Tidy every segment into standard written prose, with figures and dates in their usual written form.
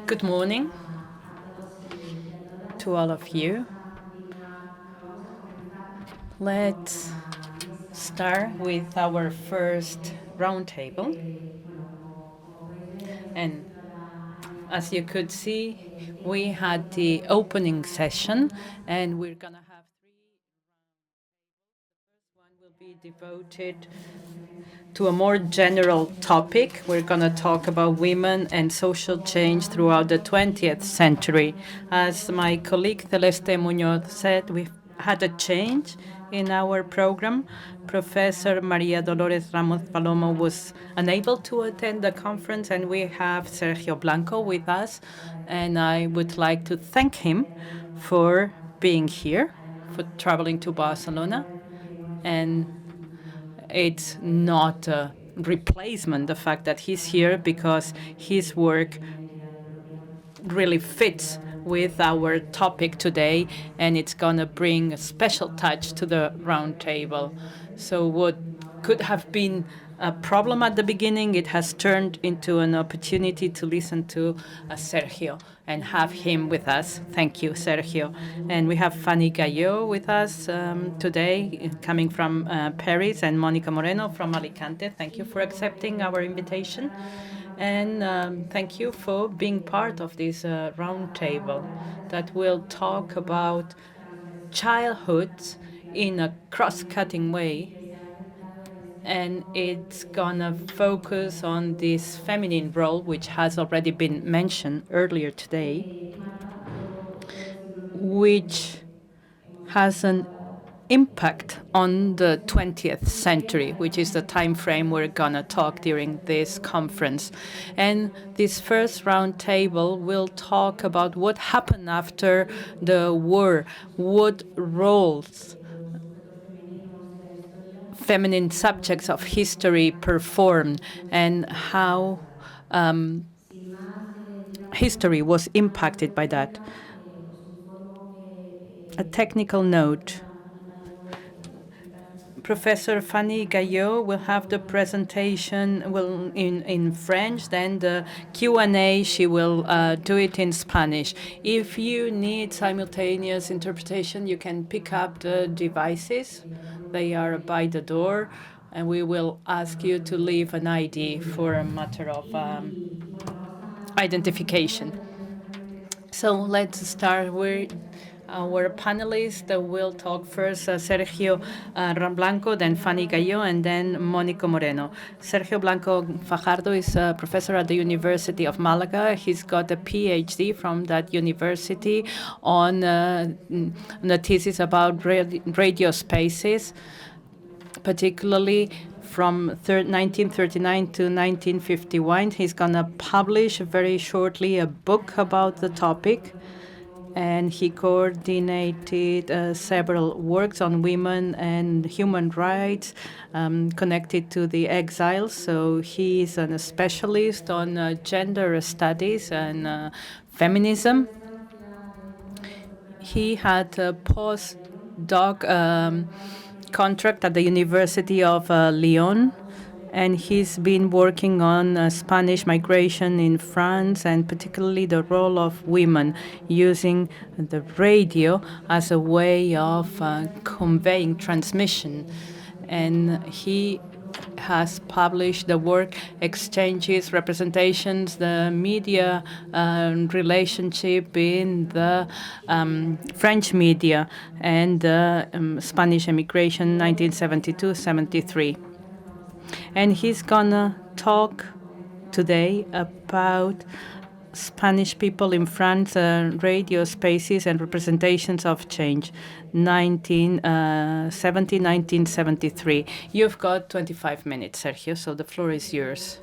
Good morning to all of you. Let's start with our first roundtable. And as you could see, we had the opening session, and we're going to have three roundtables. The first one will be devoted to a more general topic. We're going to talk about women and social change throughout the 20th century. As my colleague Celeste Muñoz said, we've had a change in our program. Professor Maria Dolores Ramos Palomo was unable to attend the conference, and we have Sergio Blanco with us. And I would like to thank him for being here, for traveling to Barcelona. And it's not a replacement, the fact that he's here, because his work really fits with our topic today, and it's going to bring a special touch to the roundtable. So what could have been a problem at the beginning, it has turned into an opportunity to listen to Sergio and have him with us. Thank you, Sergio. And we have Fanny Gallot with us today, coming from Paris, and Mónica Moreno from Alicante. Thank you for accepting our invitation. And thank you for being part of this roundtable that will talk about childhood in a cross-cutting way. And it's gonna focus on this feminine role, which has already been mentioned earlier today, which has an impact on the 20th century, which is the time frame we're gonna talk during this conference. And this first roundtable will talk about what happened after the war, what roles feminine subjects of history performed, and how history was impacted by that. A technical note. Professor Fanny Gallot will have the presentation in French, then the Q&A, she will do it in Spanish. If you need simultaneous interpretation, you can pick up the devices. They are by the door, and we will ask you to leave an ID for a matter of identification. So let's start with our panelists that will talk first, Sergio Blanco, then Fanny Gallot, and then Mónica Moreno. Sergio Blanco Fajardo is a professor at the University of Málaga. He's got a PhD from that university on a thesis about radio spaces, particularly from 1939 to 1951. He's going to publish very shortly a book about the topic, and he coordinated several works on women and human rights connected to the exiles. So he's a specialist on gender studies and feminism. He had a postdoc contract at the University of Lyon, and he's been working on Spanish migration in France, and particularly the role of women using the radio as a way of conveying transmission. And he has published the work Exchanges, Representations, the Media Relationship in the French Media, and Spanish Immigration 1972-73. And he's gonna talk today about Spanish people in France, radio spaces and representations of change, 1970-1973. You've got 25 minutes, Sergio, so the floor is yours.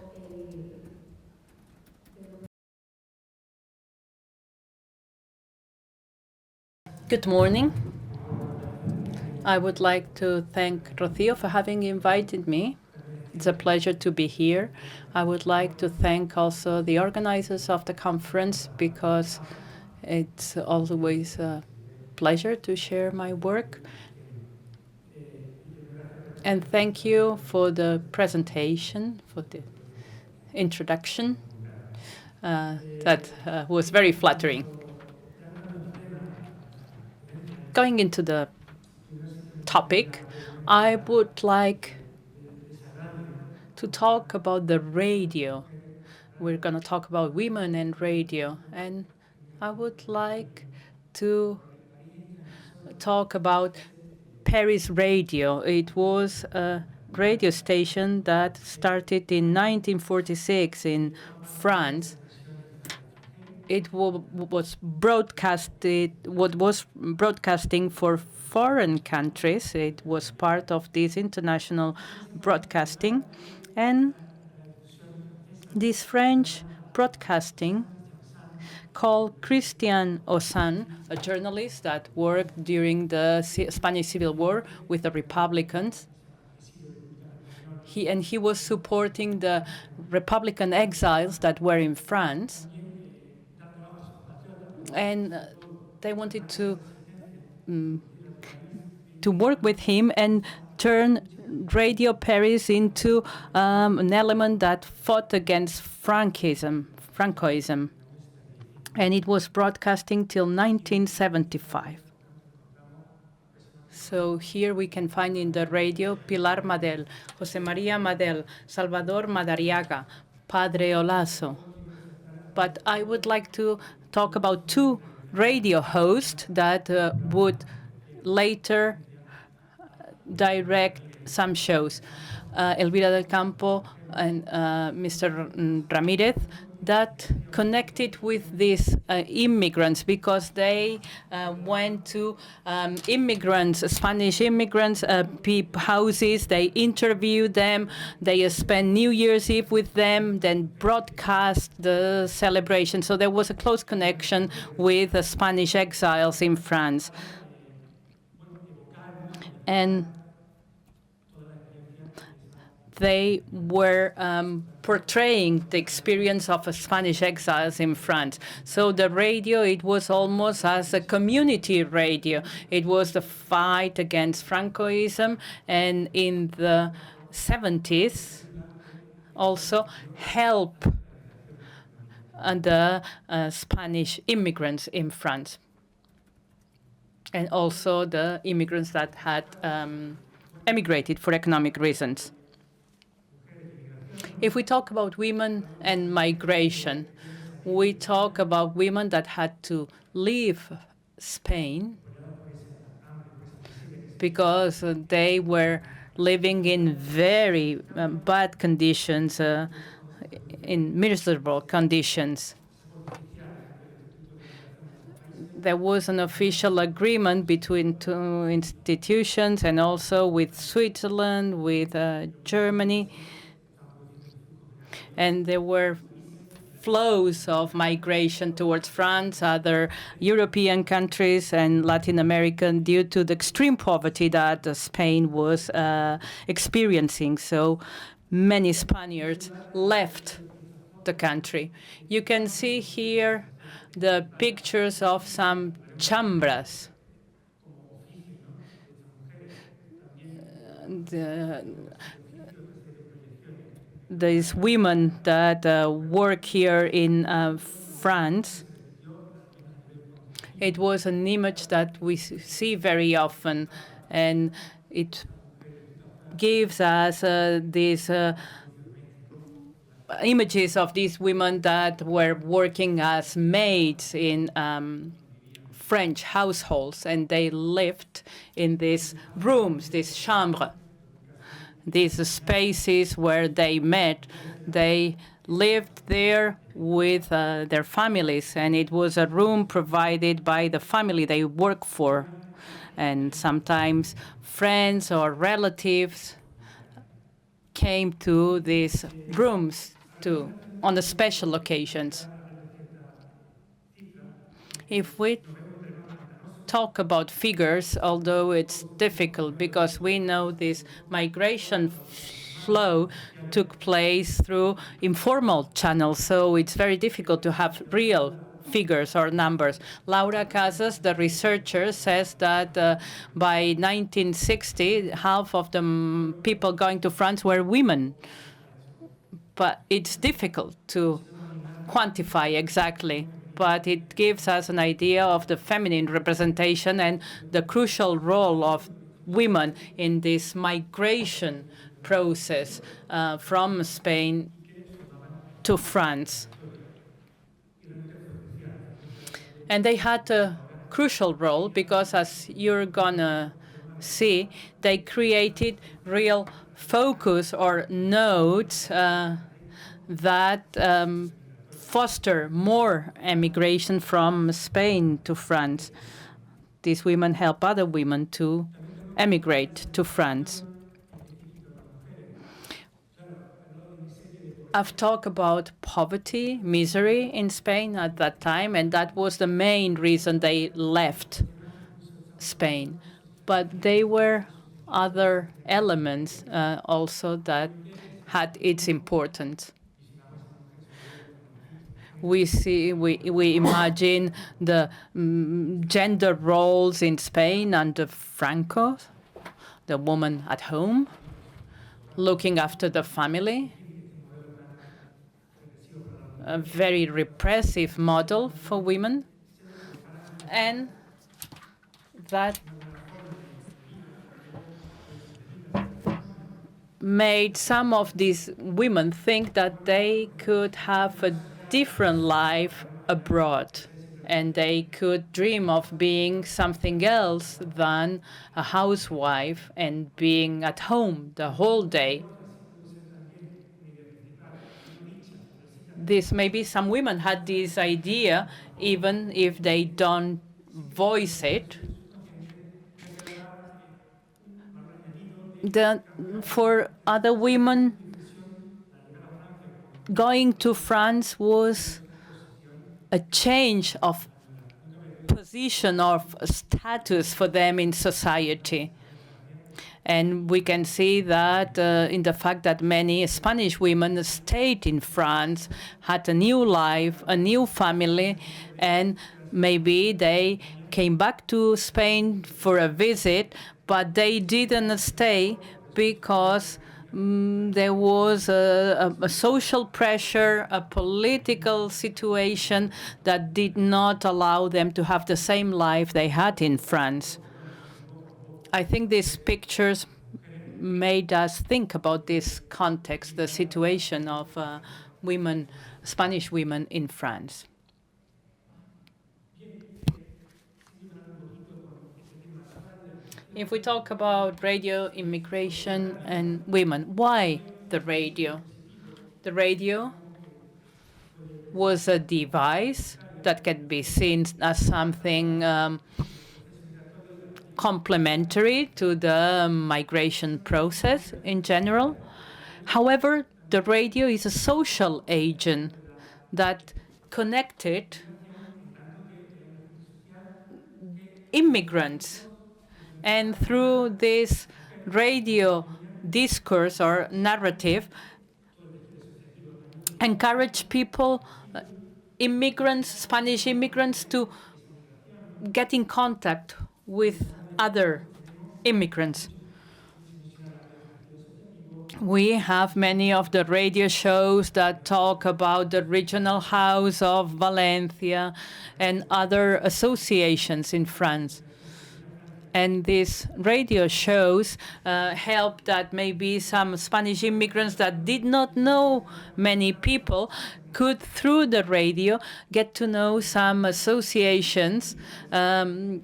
Good morning. I would like to thank Rocío for having invited me. It's a pleasure to be here. I would like to thank also the organizers of the conference, because it's always a pleasure to share my work. And thank you for the presentation, for the introduction. That was very flattering. Going into the topic, I would like to talk about the radio. We're going to talk about women and radio. And I would like to talk about Paris Radio. It was a radio station that started in 1946 in France. It was broadcasted. What was broadcasting for foreign countries. It was part of this international broadcasting, and this French broadcasting called Christian Ozanne, a journalist that worked during the Spanish Civil War with the Republicans. He was supporting the Republican exiles that were in France. And they wanted to work with him and turn Radio Paris into an element that fought against Francoism. And it was broadcasting till 1975. So here we can find in the radio Pilar Madel, José María Madel, Salvador Madariaga, Padre Olaso. But I would like to talk about two radio hosts that would later direct some shows. Elvira del Campo and Mr. Ramirez, that connected with these immigrants because they went to Spanish immigrants, houses, they interviewed them, they spent New Year's Eve with them, then broadcast the celebration. So there was a close connection with the Spanish exiles in France. And they were portraying the experience of Spanish exiles in France. So the radio, it was almost as a community radio. It was the fight against Francoism, and in the 70s also help the Spanish immigrants in France, and also the immigrants that had emigrated for economic reasons. If we talk about women and migration, we talk about women that had to leave Spain because they were living in very bad conditions, in miserable conditions. There was an official agreement between two institutions and also with Switzerland, with Germany. And there were flows of migration towards France, other European countries, and Latin America due to the extreme poverty that Spain was experiencing. So many Spaniards left the country. You can see here the pictures of some chambras. These women that work here in France. It was an image that we see very often, and it gives us these images of these women that were working as maids in French households, and they lived in these rooms, these chambres. These spaces where they met, they lived there with their families, and it was a room provided by the family they work for. And sometimes friends or relatives came to these rooms on the special occasions. If we talk about figures, although it's difficult because we know this migration flow took place through informal channels, so it's very difficult to have real figures or numbers. Laura Casas, the researcher, says that by 1960, half of the people going to France were women. But it's difficult to quantify exactly, but it gives us an idea of the feminine representation and the crucial role of women in this migration process from Spain to France. And they had a crucial role because, as you're gonna see, they created real focus or nodes that foster more emigration from Spain to France. These women help other women to emigrate to France. I've talked about poverty, misery in Spain at that time, and that was the main reason they left Spain. But there were other elements also that had its importance. We imagine the gender roles in Spain under Franco, the woman at home, looking after the family, a very repressive model for women, and that made some of these women think that they could have a different life abroad, and they could dream of being something else than a housewife and being at home the whole day. Maybe some women had this idea, even if they don't voice it. For other women, going to France was a change of position, of status for them in society. And we can see that in the fact that many Spanish women stayed in France, had a new life, a new family, and maybe they came back to Spain for a visit, but they didn't stay because there was a social pressure, a political situation that did not allow them to have the same life they had in France. I think these pictures made us think about this context, the situation of women, Spanish women in France. If we talk about radio, immigration, and women, why the radio? The radio was a device that can be seen as something complementary to the migration process in general. However, the radio is a social agent that connected immigrants. And through this radio discourse or narrative, encourage people, immigrants, Spanish immigrants, to get in contact with other immigrants. We have many of the radio shows that talk about the regional house of Valencia and other associations in France. And these radio shows help that maybe some Spanish immigrants that did not know many people could, through the radio, get to know some associations and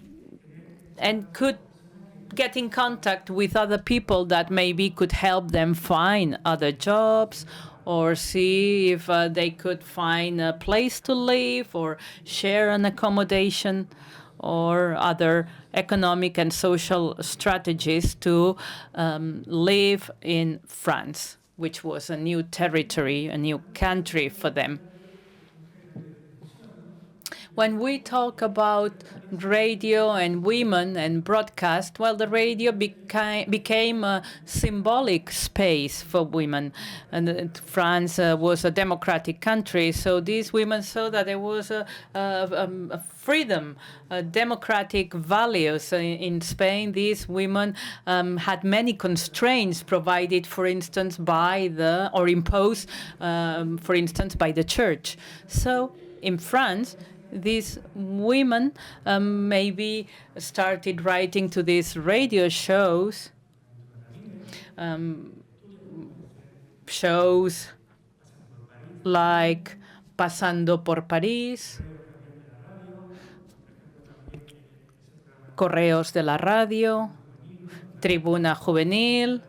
could get in contact with other people that maybe could help them find other jobs or see if they could find a place to live or share an accommodation or other economic and social strategies to live in France, which was a new territory, a new country for them. When we talk about radio and women and broadcast, well, the radio became a symbolic space for women. And France was a democratic country, so these women saw that there was a freedom, democratic values. In Spain, these women had many constraints provided, for instance, or imposed, for instance, by the church. So in France, these women maybe started writing to these radio shows, shows like Pasando por París, Correos de la Radio, Tribuna Juvenil,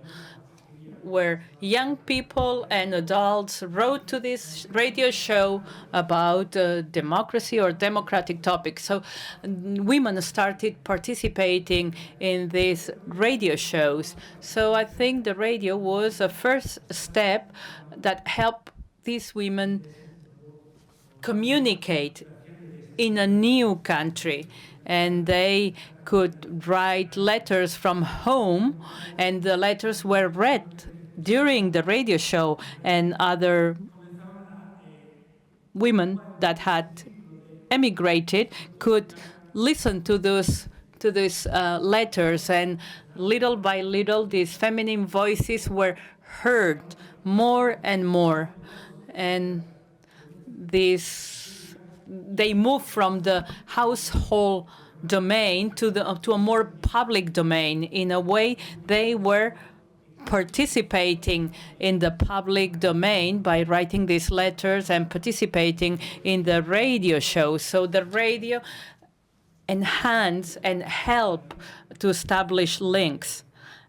where young people and adults wrote to this radio show about democracy or democratic topics. So women started participating in these radio shows. So I think the radio was a first step that helped these women communicate in a new country. And they could write letters from home, and the letters were read during the radio show, and other women that had emigrated could listen to these letters, and little by little these feminine voices were heard more and more, and they moved from the household domain to a more public domain. In a way, they were participating in the public domain by writing these letters and participating in the radio shows. So the radio enhance and help to establish links.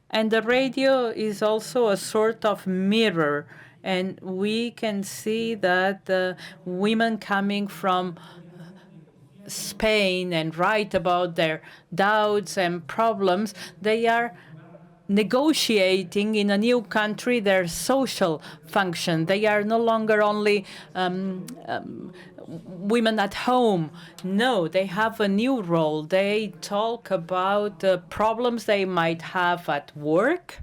And the radio is also a sort of mirror. And we can see that the women coming from Spain and write about their doubts and problems, they are negotiating in a new country their social function. They are no longer only women at home. No, they have a new role. They talk about the problems they might have at work.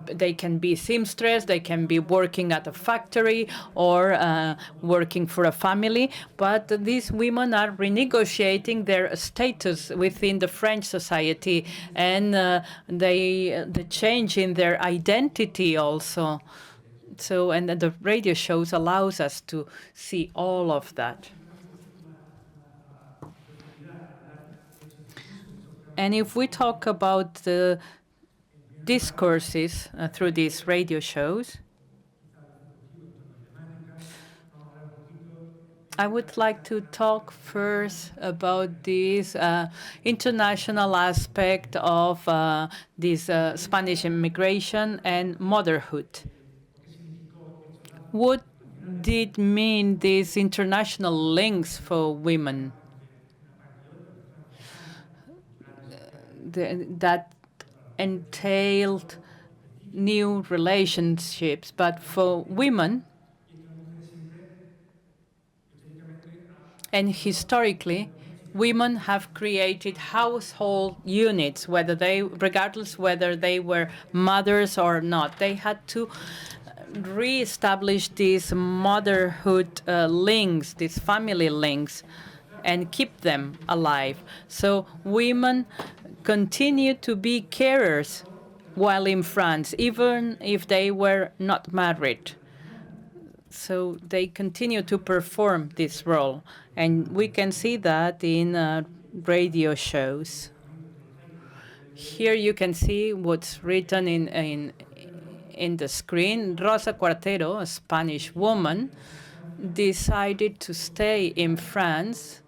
They can be seamstress, they can be working at a factory or working for a family, but these women are renegotiating their status within the French society, and the change in their identity also. So, and the radio shows allows us to see all of that. And if we talk about the discourses through these radio shows, I would like to talk first about this international aspect of this Spanish immigration and motherhood. What did mean these international links for women? That entailed new relationships, but for women, and historically, women have created household units, regardless whether they were mothers or not. They had to re-establish these motherhood links, these family links, and keep them alive. So women continue to be carers while in France, even if they were not married. So they continue to perform this role. And we can see that in radio shows. Here you can see what's written in the screen. Rosa Cuartero, a Spanish woman, decided to stay in France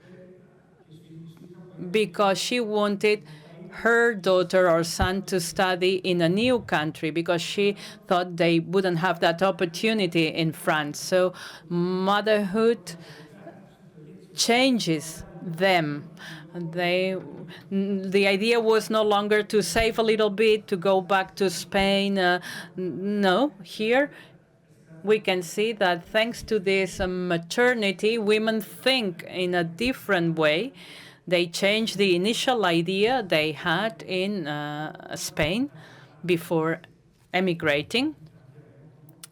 because she wanted her daughter or son to study in a new country, because she thought they wouldn't have that opportunity in France. So motherhood changes them. The idea was no longer to save a little bit, to go back to Spain. No, here we can see that thanks to this maternity, women think in a different way. They change the initial idea they had in Spain before emigrating.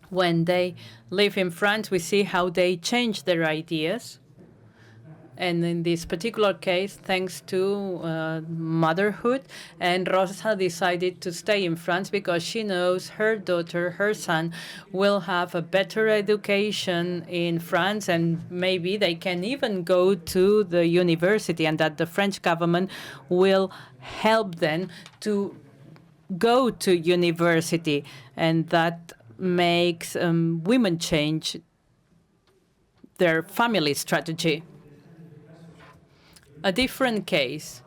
When they live in France, we see how they change their ideas. And in this particular case, thanks to motherhood, and Rosa decided to stay in France because she knows her daughter, her son, will have a better education in France, and maybe they can even go to the university, and that the French government will help them to go to university, and that makes women change their family strategy. A different case,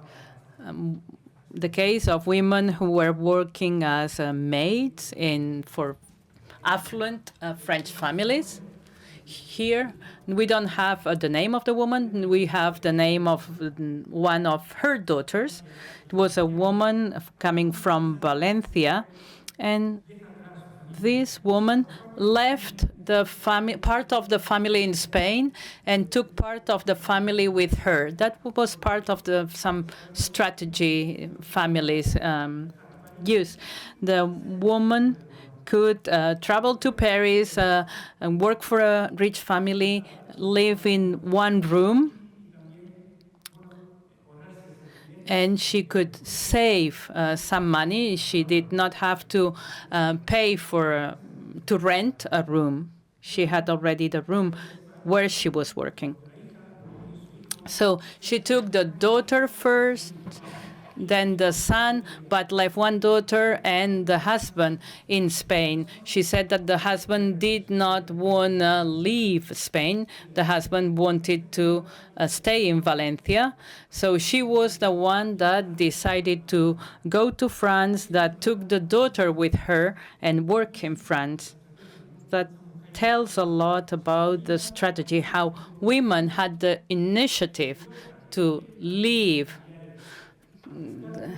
the case of women who were working as maids for affluent French families. Here, we don't have the name of the woman. We have the name of one of her daughters. It was a woman coming from Valencia, and this woman left the part of the family in Spain and took part of the family with her. That was part of some strategy families use. The woman could travel to Paris and work for a rich family, live in one room, and she could save some money. She did not have to pay to rent a room. She had already the room where she was working. So she took the daughter first, then the son, but left one daughter and the husband in Spain. She said that the husband did not want to leave Spain. The husband wanted to stay in Valencia. So she was the one that decided to go to France, that took the daughter with her and work in France. That tells a lot about the strategy, how women had the initiative to leave,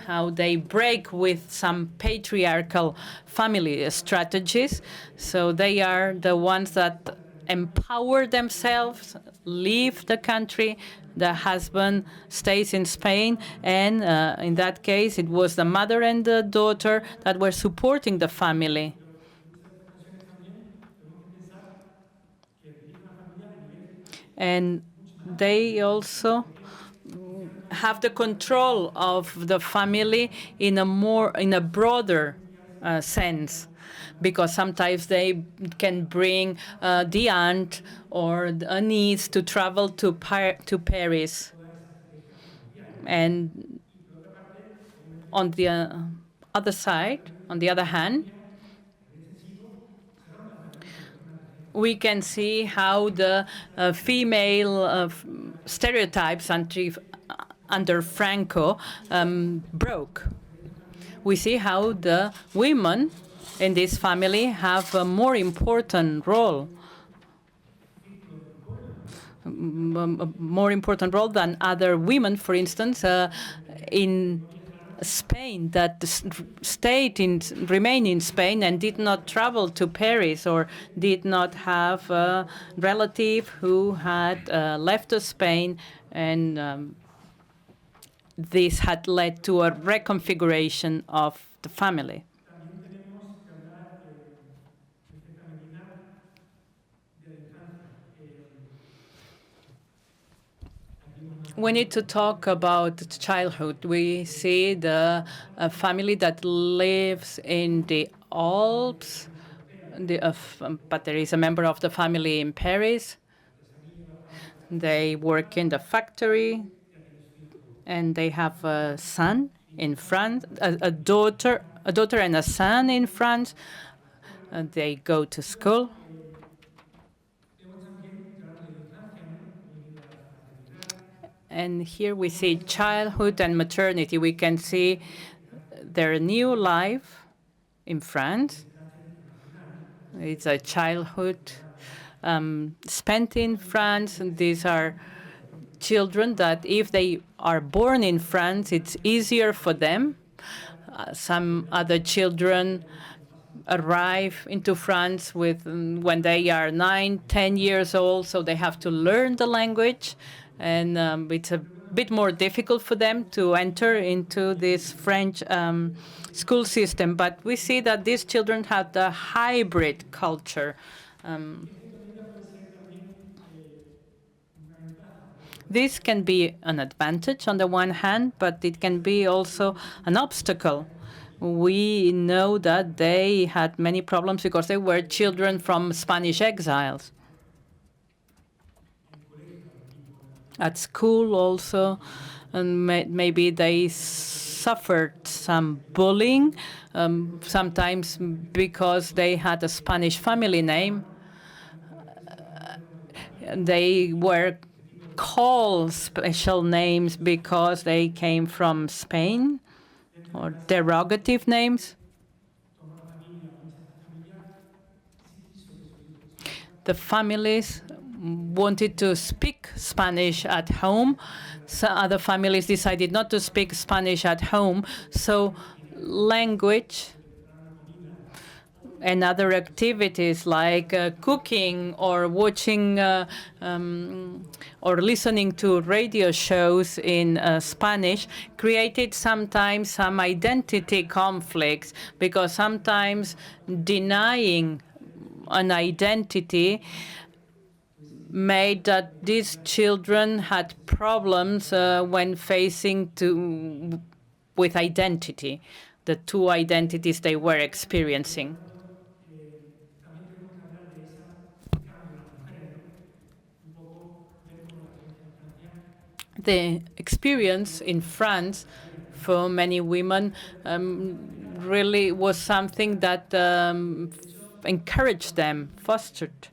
how they break with some patriarchal family strategies. So they are the ones that empower themselves, leave the country. The husband stays in Spain, and in that case, it was the mother and the daughter that were supporting the family. And they also have the control of the family in a broader sense, because sometimes they can bring the aunt or a niece to travel to Paris. And on the other side, on the other hand, we can see how the female stereotypes under Franco broke. We see how the women in this family have a more important role, than other women, for instance, in Spain, that remained in Spain and did not travel to Paris, or did not have a relative who had left Spain, and this had led to a reconfiguration of the family. We need to talk about childhood. We see the family that lives in the Alps, but there is a member of the family in Paris. They work in the factory, and they have a son in France, a daughter and a son in France. They go to school. And here we see childhood and maternity. We can see their new life in France. It's a childhood spent in France. And these are children that, if they are born in France, it's easier for them. Some other children arrive into France when they are 9, 10 years old, so they have to learn the language, and it's a bit more difficult for them to enter into this French school system. But we see that these children have the hybrid culture. This can be an advantage on the one hand, but it can be also an obstacle. We know that they had many problems because they were children from Spanish exiles. At school also, and maybe they suffered some bullying, sometimes because they had a Spanish family name. They were called special names because they came from Spain, or derogative names. The families wanted to speak Spanish at home. So other families decided not to speak Spanish at home. So language and other activities like cooking or watching or listening to radio shows in Spanish created sometimes some identity conflicts, because sometimes denying an identity made that these children had problems when facing with identity, the two identities they were experiencing. The experience in France for many women really was something that encouraged them, fostered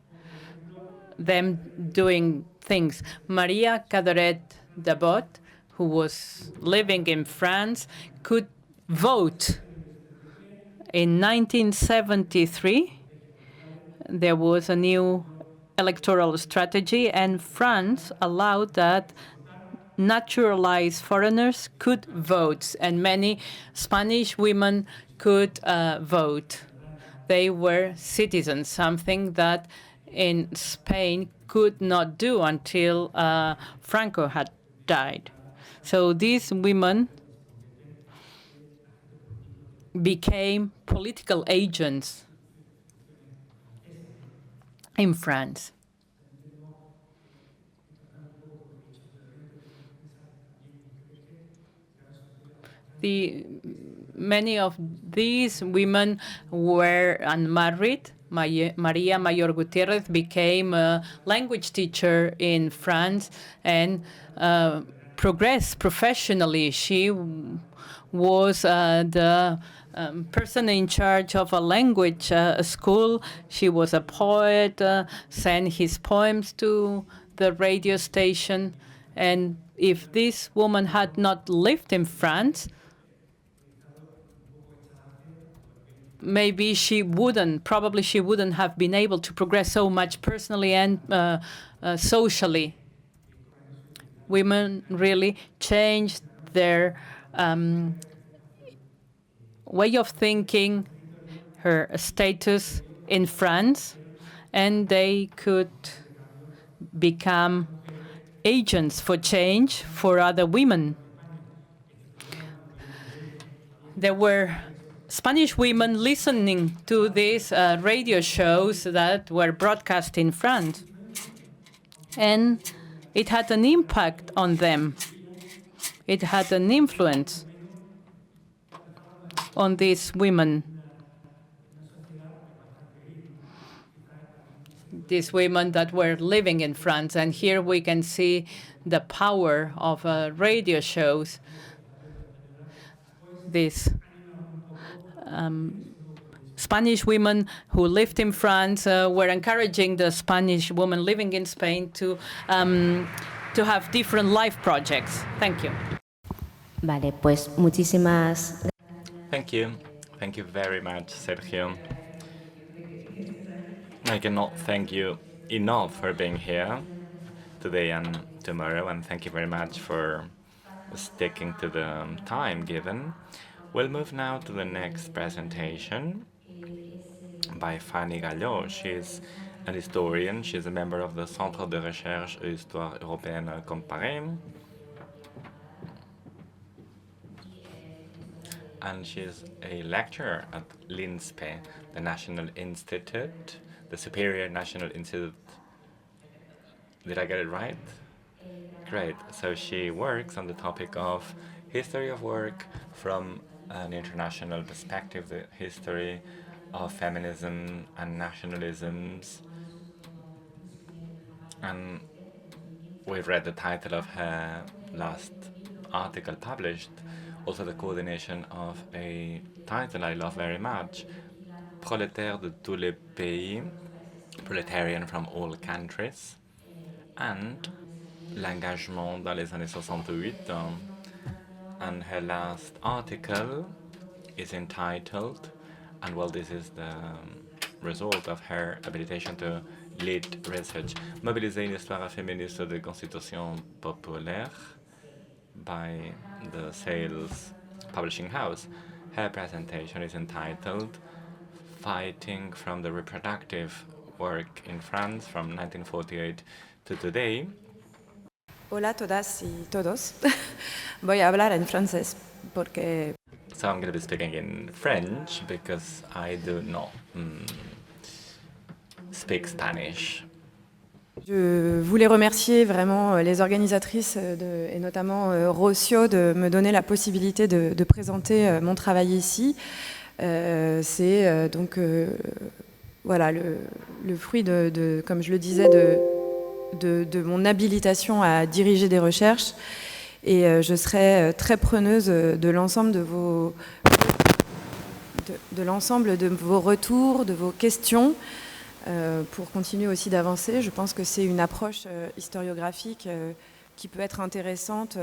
them doing things. Maria Cadoret Dabot, who was living in France, could vote. In 1973, there was a new electoral strategy, and France allowed that naturalized foreigners could vote, and many Spanish women could vote. They were citizens, something that in Spain could not do until Franco had died. So these women became political agents in France. Many of these women were unmarried. Maria Mayor Gutierrez became a language teacher in France and progressed professionally. She was the person in charge of a language school. She was a poet, sent his poems to the radio station. And if this woman had not lived in France, maybe probably she wouldn't have been able to progress so much personally and socially. Women really changed their way of thinking, her status in France, and they could become agents for change for other women. There were Spanish women listening to these radio shows that were broadcast in France, and it had an impact on them. It had an influence on these women. These women that were living in France. And here we can see the power of radio shows. These Spanish women who lived in France were encouraging the Spanish women living in Spain to have different life projects. Thank you. Vale, pues muchísimas. Thank you. Thank you very much, Sergio. I cannot thank you enough for being here today and tomorrow, and thank you very much for sticking to the time given. We'll move now to the next presentation. by Fanny Gallot. She's an historian. She's a member of the Centre de Recherche et Histoire Européenne Comparée. And she's a lecturer at l'INSPE, the National Institute, the Superior National Institute. Did I get it right? Great. So she works on the topic of history of work from an international perspective, the history of feminism and nationalisms. And we've read the title of her last article published, also the coordination of a title I love very much, Prolétaires de tous les pays, proletarian from all countries, and l'engagement dans les années 68. And her last article is entitled, and well, this is the result of her habilitation to lead research, Mobiliser une histoire féministe de constitution populaire, by the Sales Publishing House. Her presentation is entitled Fighting from the Reproductive Work in France from 1948 to Today. Hola todas y todos. Voy a hablar en francés porque... So I'm going to be speaking in French because I do not speak Spanish. Je voulais remercier vraiment les organisatrices et notamment Rocío de me donner la possibilité de présenter mon travail ici. C'est donc voilà, le fruit comme je le disais, de mon habilitation à diriger des recherches. Et je serai très preneuse de l'ensemble de vos retours, de vos questions, pour continuer aussi d'avancer. Je pense que c'est une approche historiographique qui peut être intéressante,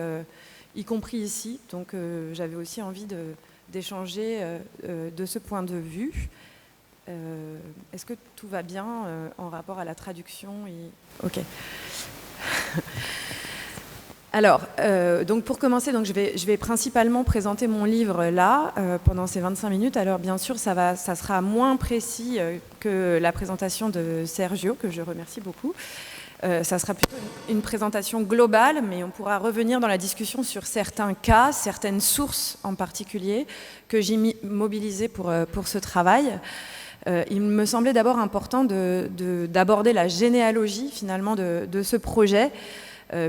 y compris ici. Donc j'avais aussi envie d'échanger de ce point de vue. Est-ce que tout va bien en rapport à la traduction Ok. Alors, donc pour commencer, donc je vais principalement présenter mon livre là, pendant ces 25 minutes. Alors bien sûr, ça sera moins précis que la présentation de Sergio, que je remercie beaucoup. Ça sera plutôt une présentation globale, mais on pourra revenir dans la discussion sur certains cas, certaines sources en particulier, que j'ai mobilisées pour ce travail. Il me semblait d'abord important d'aborder la généalogie finalement de ce projet,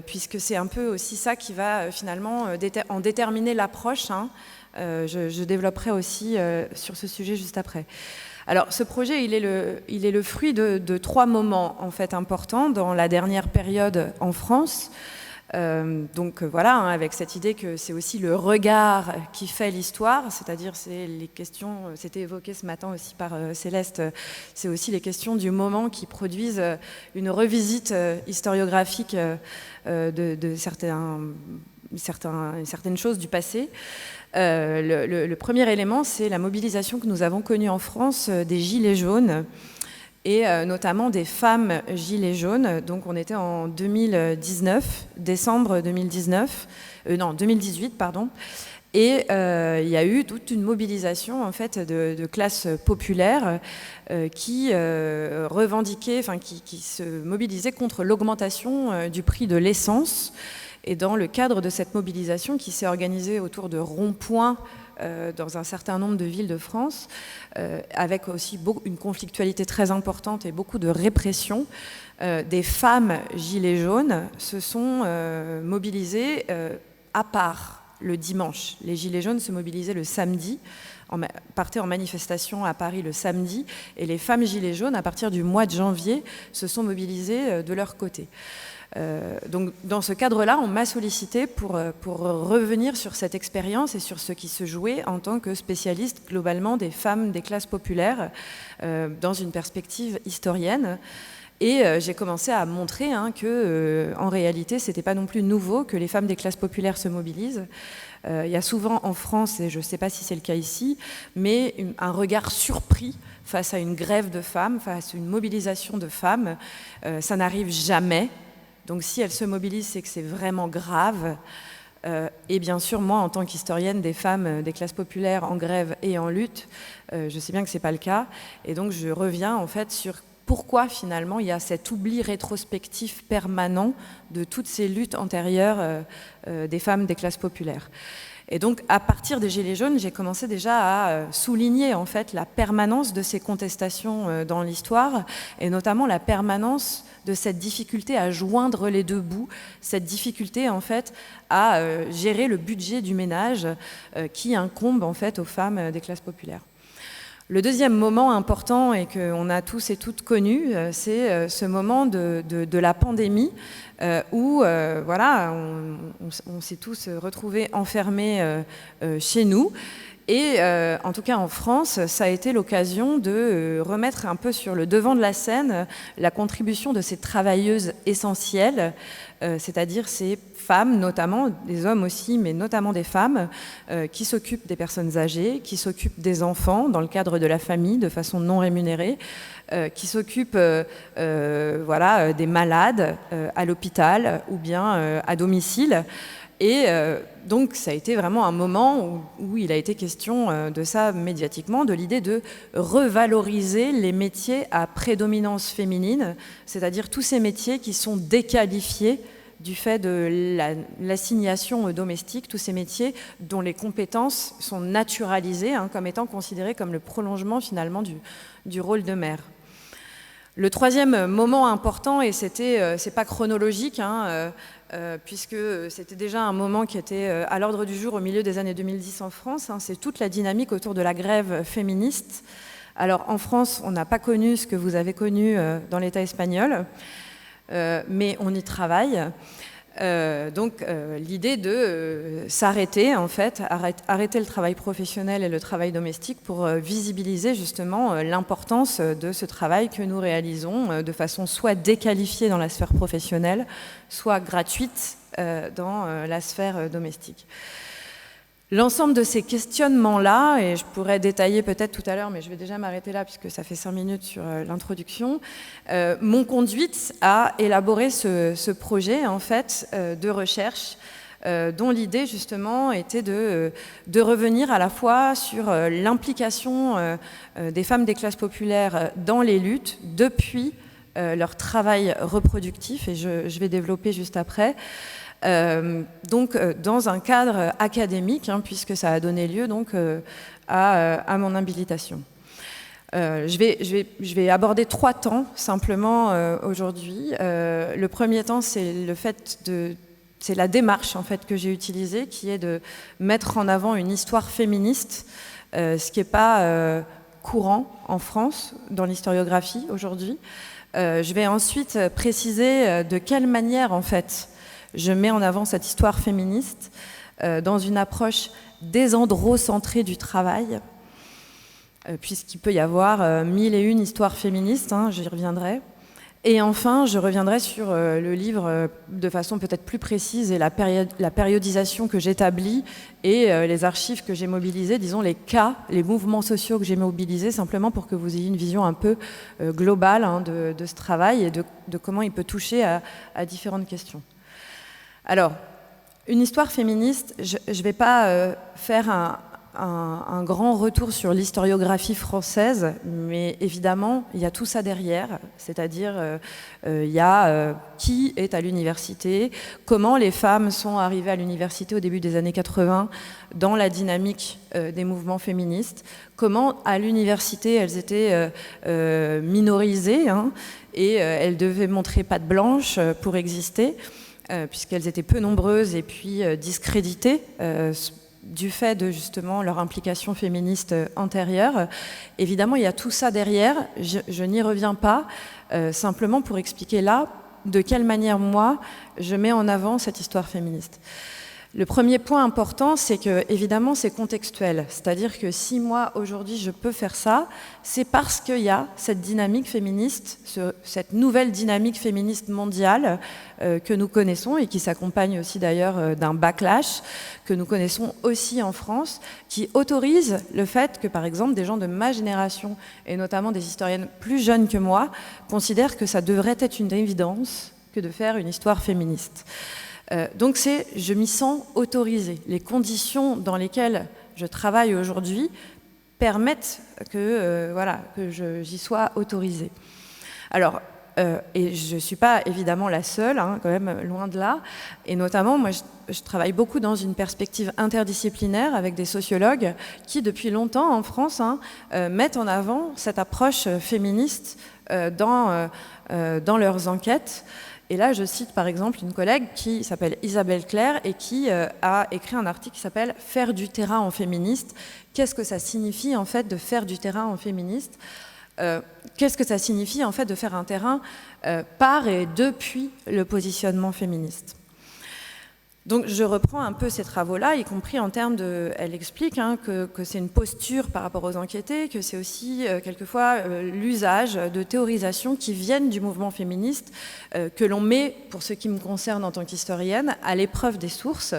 puisque c'est un peu aussi ça qui va finalement en déterminer l'approche. Je développerai aussi sur ce sujet juste après. Alors ce projet, il est le fruit de 3 moments en fait importants dans la dernière période en France. Donc voilà, avec cette idée que c'est aussi le regard qui fait l'histoire, c'est-à-dire c'est les questions, c'était évoqué ce matin aussi par Céleste, c'est aussi les questions du moment qui produisent une revisite historiographique de certaines choses du passé. Le premier élément, c'est la mobilisation que nous avons connue en France des Gilets jaunes, et notamment des femmes gilets jaunes. Donc on était en 2019, décembre 2018, pardon. Et il y a eu toute une mobilisation en fait de classes populaires qui revendiquaient, enfin qui se mobilisaient contre l'augmentation du prix de l'essence. Et dans le cadre de cette mobilisation qui s'est organisée autour de ronds-points dans un certain nombre de villes de France, avec aussi une conflictualité très importante et beaucoup de répression, des femmes gilets jaunes se sont mobilisées à part le dimanche. Les gilets jaunes se mobilisaient le samedi, partaient en manifestation à Paris le samedi, et les femmes gilets jaunes, à partir du mois de janvier, se sont mobilisées de leur côté. Donc dans ce cadre-là, on m'a sollicité pour revenir sur cette expérience et sur ce qui se jouait en tant que spécialiste globalement des femmes des classes populaires dans une perspective historienne. Et j'ai commencé à montrer que, en réalité, c'était pas non plus nouveau que les femmes des classes populaires se mobilisent. Il y a souvent en France, et je ne sais pas si c'est le cas ici, mais un regard surpris face à une grève de femmes, face à une mobilisation de femmes. Ça n'arrive jamais. Donc si elles se mobilisent, c'est que c'est vraiment grave. Et bien sûr, moi, en tant qu'historienne des femmes des classes populaires en grève et en lutte, je sais bien que ce n'est pas le cas. Et donc, je reviens en fait sur pourquoi finalement il y a cet oubli rétrospectif permanent de toutes ces luttes antérieures des femmes des classes populaires. Et donc, à partir des Gilets jaunes, j'ai commencé déjà à souligner en fait la permanence de ces contestations dans l'histoire, et notamment la permanence de cette difficulté à joindre les deux bouts, cette difficulté en fait à gérer le budget du ménage qui incombe en fait aux femmes des classes populaires. Le deuxième moment important et qu'on a tous et toutes connu, c'est ce moment de la pandémie où voilà, on s'est tous retrouvés enfermés chez nous. Et en tout cas en France, ça a été l'occasion de remettre un peu sur le devant de la scène la contribution de ces travailleuses essentielles, c'est-à-dire ces femmes, notamment, des hommes aussi, mais notamment des femmes, qui s'occupent des personnes âgées, qui s'occupent des enfants dans le cadre de la famille de façon non rémunérée, qui s'occupent voilà, des malades à l'hôpital ou bien à domicile. Et donc ça a été vraiment un moment où il a été question de ça médiatiquement, de l'idée de revaloriser les métiers à prédominance féminine, c'est-à-dire tous ces métiers qui sont déqualifiés du fait de l'assignation domestique, tous ces métiers dont les compétences sont naturalisées comme étant considérées comme le prolongement finalement du rôle de mère. Le troisième moment important, et c'est pas chronologique, puisque c'était déjà un moment qui était à l'ordre du jour au milieu des années 2010 en France, c'est toute la dynamique autour de la grève féministe. Alors en France, on n'a pas connu ce que vous avez connu dans l'État espagnol, mais on y travaille. Donc l'idée de s'arrêter, en fait, arrêter le travail professionnel et le travail domestique pour visibiliser justement l'importance de ce travail que nous réalisons de façon soit déqualifiée dans la sphère professionnelle, soit gratuite dans la sphère domestique. L'ensemble de ces questionnements-là, et je pourrais détailler peut-être tout à l'heure, mais je vais déjà m'arrêter là puisque ça fait 5 minutes sur l'introduction, m'ont conduite à élaborer ce projet en fait, de recherche dont l'idée justement était de revenir à la fois sur l'implication des femmes des classes populaires dans les luttes depuis leur travail reproductif, et je vais développer juste après. Donc dans un cadre académique, puisque ça a donné lieu donc à mon habilitation. Je vais aborder 3 temps simplement aujourd'hui. Le premier temps, c'est c'est la démarche en fait que j'ai utilisée, qui est de mettre en avant une histoire féministe, ce qui n'est pas courant en France dans l'historiographie aujourd'hui. Je vais ensuite préciser de quelle manière en fait je mets en avant cette histoire féministe dans une approche désandrocentrée du travail, puisqu'il peut y avoir 1001 histoires féministes, j'y reviendrai. Et enfin, je reviendrai sur le livre de façon peut-être plus précise et la périodisation que j'établis et les archives que j'ai mobilisées, disons les cas, les mouvements sociaux que j'ai mobilisés, simplement pour que vous ayez une vision un peu globale de ce travail et de comment il peut toucher à différentes questions. Alors, une histoire féministe, je ne vais pas faire un grand retour sur l'historiographie française, mais évidemment, il y a tout ça derrière, c'est-à-dire il y a qui est à l'université, comment les femmes sont arrivées à l'université au début des années 80 dans la dynamique des mouvements féministes, comment à l'université elles étaient minorisées et elles devaient montrer patte blanche pour exister, puisqu'elles étaient peu nombreuses et puis discréditées du fait de justement leur implication féministe antérieure. Évidemment, il y a tout ça derrière, je n'y reviens pas, simplement pour expliquer là de quelle manière moi je mets en avant cette histoire féministe. Le premier point important, c'est que évidemment c'est contextuel, c'est-à-dire que si moi aujourd'hui je peux faire ça, c'est parce qu'il y a cette dynamique féministe, cette nouvelle dynamique féministe mondiale que nous connaissons et qui s'accompagne aussi d'ailleurs d'un backlash que nous connaissons aussi en France, qui autorise le fait que par exemple des gens de ma génération et notamment des historiennes plus jeunes que moi considèrent que ça devrait être une évidence que de faire une histoire féministe. Donc je m'y sens autorisée. Les conditions dans lesquelles je travaille aujourd'hui permettent que, que j'y sois autorisée. Alors, et je ne suis pas évidemment la seule, hein, quand même, loin de là. Et notamment, moi, je travaille beaucoup dans une perspective interdisciplinaire avec des sociologues qui, depuis longtemps en France, mettent en avant cette approche féministe dans leurs enquêtes. Et là, je cite par exemple une collègue qui s'appelle Isabelle Claire et qui a écrit un article qui s'appelle « Faire du terrain en féministe ». Qu'est-ce que ça signifie en fait de faire du terrain en féministe ? Qu'est-ce que ça signifie en fait de faire un terrain par et depuis le positionnement féministe ? Donc je reprends un peu ces travaux-là, y compris en termes de... Elle explique que c'est une posture par rapport aux enquêtés, que c'est aussi quelquefois l'usage de théorisations qui viennent du mouvement féministe, que l'on met, pour ce qui me concerne en tant qu'historienne, à l'épreuve des sources,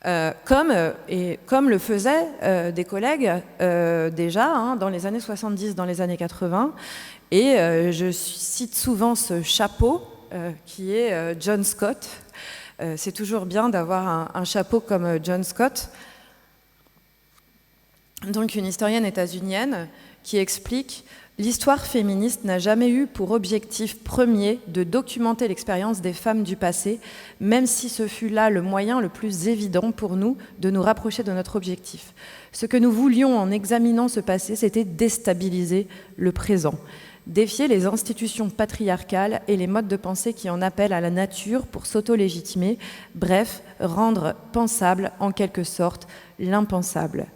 comme le faisaient des collègues déjà dans les années 70, dans les années 80. Et je cite souvent ce chapeau qui est John Scott. C'est toujours bien d'avoir un chapeau comme John Scott, donc une historienne états-unienne qui explique « L'histoire féministe n'a jamais eu pour objectif premier de documenter l'expérience des femmes du passé, même si ce fut là le moyen le plus évident pour nous de nous rapprocher de notre objectif. Ce que nous voulions en examinant ce passé, c'était déstabiliser le présent. » Défier les institutions patriarcales et les modes de pensée qui en appellent à la nature pour s'auto-légitimer, bref, rendre pensable en quelque sorte l'impensable.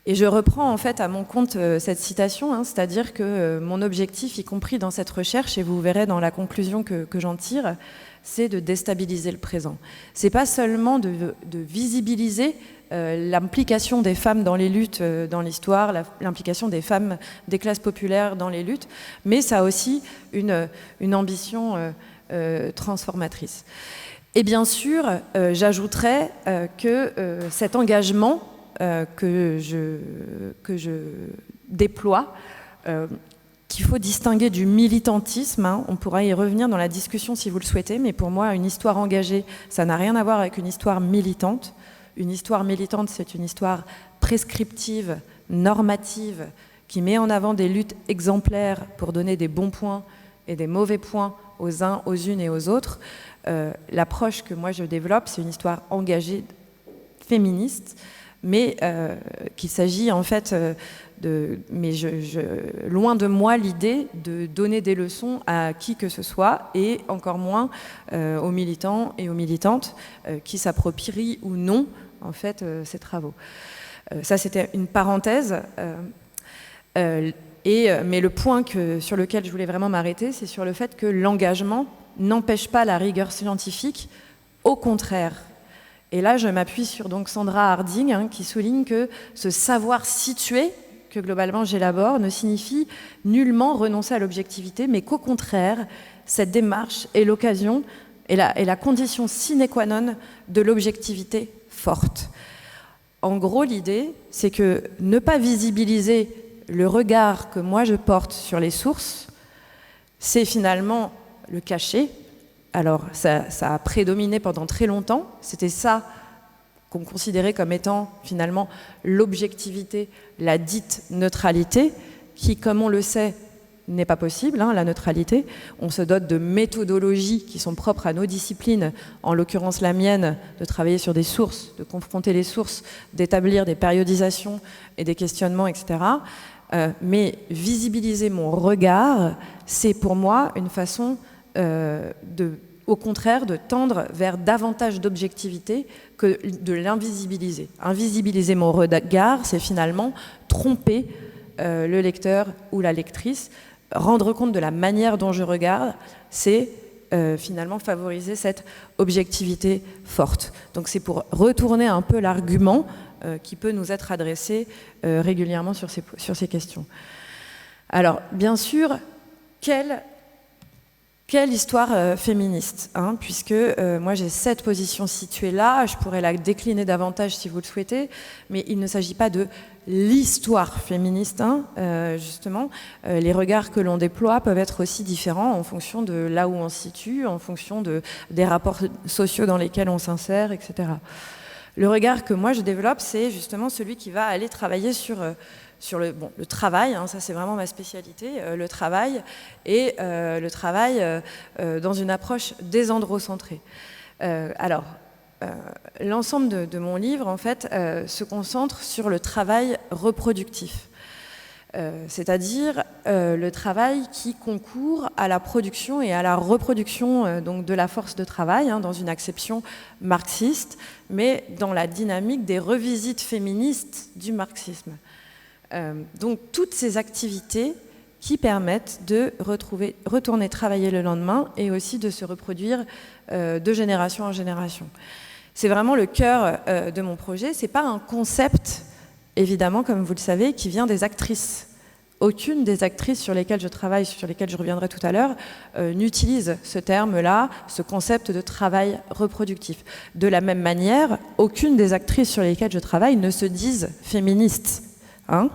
Et je reprends en fait à mon compte cette citation, c'est-à-dire que mon objectif, y compris dans cette recherche, et vous verrez dans la conclusion que j'en tire, c'est de déstabiliser le présent. C'est pas seulement de visibiliser l'implication des femmes dans les luttes dans l'histoire, l'implication des femmes des classes populaires dans les luttes, mais ça a aussi une ambition transformatrice. Et bien sûr, j'ajouterais que cet engagement que je déploie, qu'il faut distinguer du militantisme, on pourra y revenir dans la discussion si vous le souhaitez, mais pour moi, une histoire engagée, ça n'a rien à voir avec une histoire militante. Une histoire militante, c'est une histoire prescriptive, normative, qui met en avant des luttes exemplaires pour donner des bons points et des mauvais points aux uns, aux unes et aux autres. L'approche que moi je développe, c'est une histoire engagée féministe, mais qu'il s'agit en fait loin de moi l'idée de donner des leçons à qui que ce soit, et encore moins aux militants et aux militantes qui s'approprient ou non en fait ces travaux. Ça c'était une parenthèse, mais le point sur lequel je voulais vraiment m'arrêter, c'est sur le fait que l'engagement n'empêche pas la rigueur scientifique, au contraire. Et là je m'appuie sur donc Sandra Harding qui souligne que ce savoir situé que globalement j'élabore ne signifie nullement renoncer à l'objectivité, mais qu'au contraire, cette démarche est l'occasion et la condition sine qua non de l'objectivité forte. En gros, l'idée, c'est que ne pas visibiliser le regard que moi je porte sur les sources, c'est finalement le cacher. Alors, ça a prédominé pendant très longtemps, c'était ça qu'on considérait comme étant finalement l'objectivité, la dite neutralité, qui, comme on le sait, n'est pas possible, la neutralité. On se dote de méthodologies qui sont propres à nos disciplines, en l'occurrence la mienne, de travailler sur des sources, de confronter les sources, d'établir des périodisations et des questionnements, etc. Mais visibiliser mon regard, c'est pour moi une façon au contraire, de tendre vers davantage d'objectivité que de l'invisibiliser. Invisibiliser mon regard, c'est finalement tromper le lecteur ou la lectrice. Rendre compte de la manière dont je regarde, c'est finalement favoriser cette objectivité forte. Donc c'est pour retourner un peu l'argument qui peut nous être adressé régulièrement sur ces questions. Alors, bien sûr, quelle quelle histoire féministe, hein, puisque moi j'ai cette position située là, je pourrais la décliner davantage si vous le souhaitez, mais il ne s'agit pas de l'histoire féministe, hein, justement. Les regards que l'on déploie peuvent être aussi différents en fonction de là où on se situe, en fonction des rapports sociaux dans lesquels on s'insère, etc. Le regard que moi je développe, c'est justement celui qui va aller travailler sur le travail, hein, ça c'est vraiment ma spécialité, le travail, et le travail dans une approche désandrocentrée. L'ensemble de mon livre, en fait, se concentre sur le travail reproductif, c'est-à-dire le travail qui concourt à la production et à la reproduction donc de la force de travail, hein, dans une acception marxiste, mais dans la dynamique des revisites féministes du marxisme. Donc toutes ces activités qui permettent de retourner travailler le lendemain et aussi de se reproduire de génération en génération. C'est vraiment le cœur de mon projet. C'est pas un concept, évidemment, comme vous le savez, qui vient des actrices. Aucune des actrices sur lesquelles je travaille, sur lesquelles je reviendrai tout à l'heure, n'utilise ce terme-là, ce concept de travail reproductif. De la même manière, aucune des actrices sur lesquelles je travaille ne se disent féministes. Hein.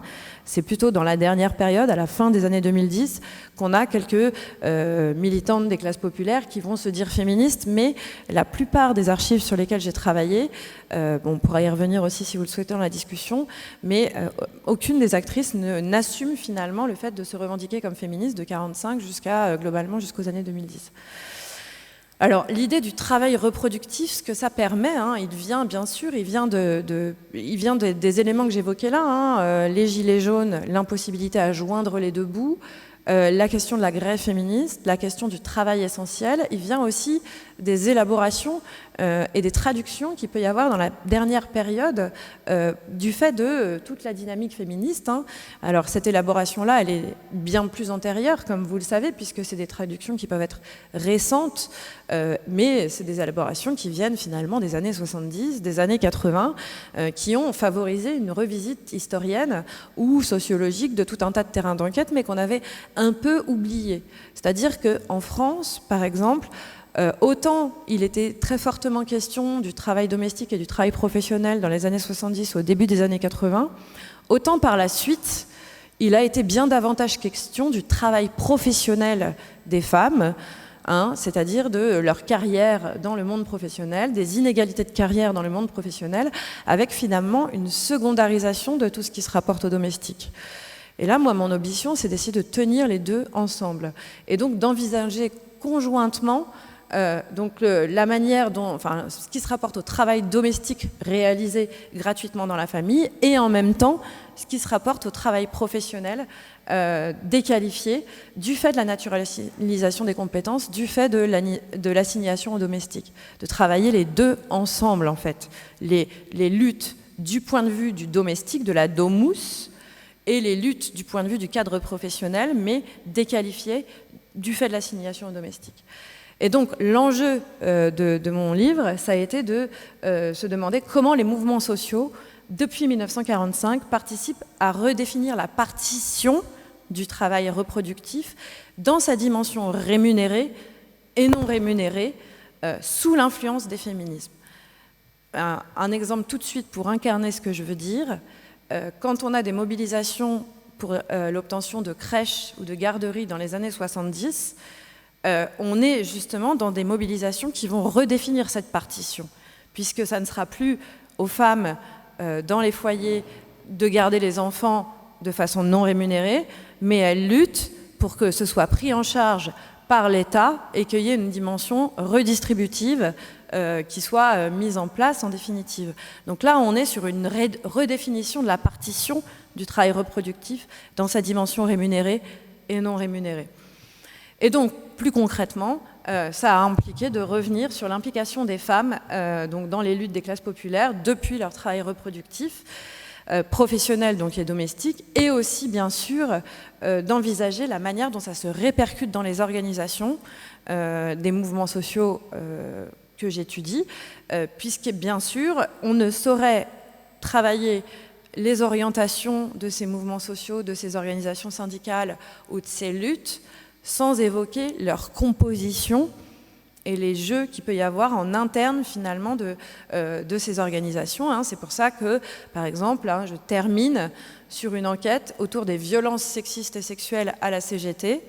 C'est plutôt dans la dernière période, à la fin des années 2010, qu'on a quelques militantes des classes populaires qui vont se dire féministes, mais la plupart des archives sur lesquelles j'ai travaillé, on pourra y revenir aussi si vous le souhaitez dans la discussion, mais aucune des actrices n'assume finalement le fait de se revendiquer comme féministe de 1945 globalement jusqu'aux années 2010. Alors, l'idée du travail reproductif, ce que ça permet, hein, il vient bien sûr, il vient des éléments que j'évoquais là, hein, les gilets jaunes, l'impossibilité à joindre les deux bouts, la question de la grève féministe, la question du travail essentiel, il vient aussi des élaborations et des traductions qu'il peut y avoir dans la dernière période du fait de toute la dynamique féministe. Hein. Alors cette élaboration-là, elle est bien plus antérieure, comme vous le savez, puisque c'est des traductions qui peuvent être récentes, mais c'est des élaborations qui viennent finalement des années 70, des années 80, qui ont favorisé une revisite historienne ou sociologique de tout un tas de terrains d'enquête, mais qu'on avait un peu oublié. C'est-à-dire qu'en France, par exemple, autant il était très fortement question du travail domestique et du travail professionnel dans les années 70 au début des années 80, autant par la suite, il a été bien davantage question du travail professionnel des femmes, hein, c'est-à-dire de leur carrière dans le monde professionnel, des inégalités de carrière dans le monde professionnel, avec finalement une secondarisation de tout ce qui se rapporte au domestique. Et là, moi, mon ambition, c'est d'essayer de tenir les deux ensemble, et donc d'envisager conjointement la manière dont, enfin, ce qui se rapporte au travail domestique réalisé gratuitement dans la famille, et en même temps ce qui se rapporte au travail professionnel déqualifié du fait de la naturalisation des compétences, du fait de l'assignation au domestique, de travailler les deux ensemble en fait, les luttes du point de vue du domestique, de la domus, et les luttes du point de vue du cadre professionnel, mais déqualifiées du fait de l'assignation au domestique. Et donc l'enjeu de mon livre, ça a été de se demander comment les mouvements sociaux, depuis 1945, participent à redéfinir la partition du travail reproductif dans sa dimension rémunérée et non rémunérée, sous l'influence des féminismes. Un exemple tout de suite pour incarner ce que je veux dire, quand on a des mobilisations pour l'obtention de crèches ou de garderies dans les années 70, on est justement dans des mobilisations qui vont redéfinir cette partition, puisque ça ne sera plus aux femmes dans les foyers de garder les enfants de façon non rémunérée, mais elles luttent pour que ce soit pris en charge par l'État et qu'il y ait une dimension redistributive qui soit mise en place en définitive. Donc là, on est sur une redéfinition de la partition du travail reproductif dans sa dimension rémunérée et non rémunérée. Et donc, plus concrètement, ça a impliqué de revenir sur l'implication des femmes donc dans les luttes des classes populaires depuis leur travail reproductif, professionnel donc et domestique, et aussi bien sûr d'envisager la manière dont ça se répercute dans les organisations des mouvements sociaux que j'étudie, puisque bien sûr on ne saurait travailler les orientations de ces mouvements sociaux, de ces organisations syndicales ou de ces luttes sans évoquer leur composition et les jeux qu'il peut y avoir en interne finalement de ces organisations. Hein. C'est pour ça que, par exemple, hein, je termine sur une enquête autour des violences sexistes et sexuelles à la CGT,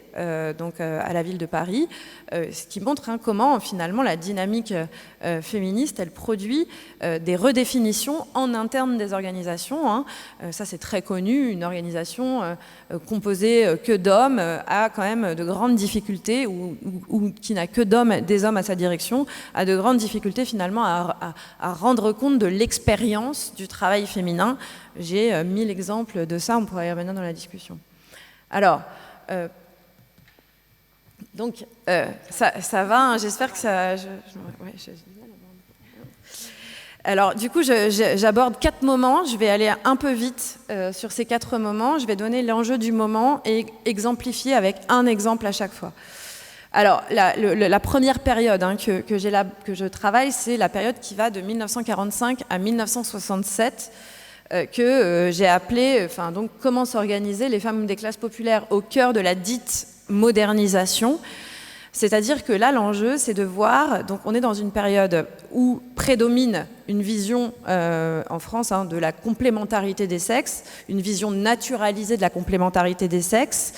donc à la ville de Paris, ce qui montre hein, comment finalement la dynamique féministe, elle produit des redéfinitions en interne des organisations. Hein. Ça c'est très connu, une organisation composée que d'hommes a quand même de grandes difficultés, ou qui n'a que des hommes à sa direction, a de grandes difficultés finalement à rendre compte de l'expérience du travail féminin. J'ai 1000 exemples de ça, on pourra y revenir dans la discussion. Alors, donc, ça va, hein, j'espère que ça... Alors, du coup, j'aborde 4 moments, je vais aller un peu vite sur ces 4 moments, je vais donner l'enjeu du moment et exemplifier avec un exemple à chaque fois. Alors, la première période hein, que je travaille, c'est la période qui va de 1945 à 1967, que j'ai appelé donc, comment s'organiser les femmes des classes populaires au cœur de la dite modernisation. C'est-à-dire que là, l'enjeu, c'est de voir, donc on est dans une période où prédomine une vision en France hein, de la complémentarité des sexes, une vision naturalisée de la complémentarité des sexes,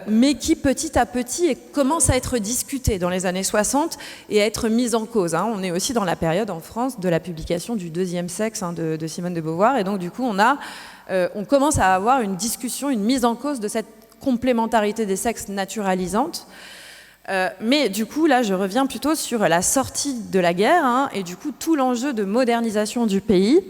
mais qui petit à petit commence à être discutée dans les années 60 et à être mise en cause. Hein. On est aussi dans la période en France de la publication du deuxième sexe hein, de Simone de Beauvoir, et donc du coup on commence à avoir une discussion, une mise en cause de cette complémentarité des sexes naturalisante. Mais du coup, là, je reviens plutôt sur la sortie de la guerre hein, et du coup, tout l'enjeu de modernisation du pays.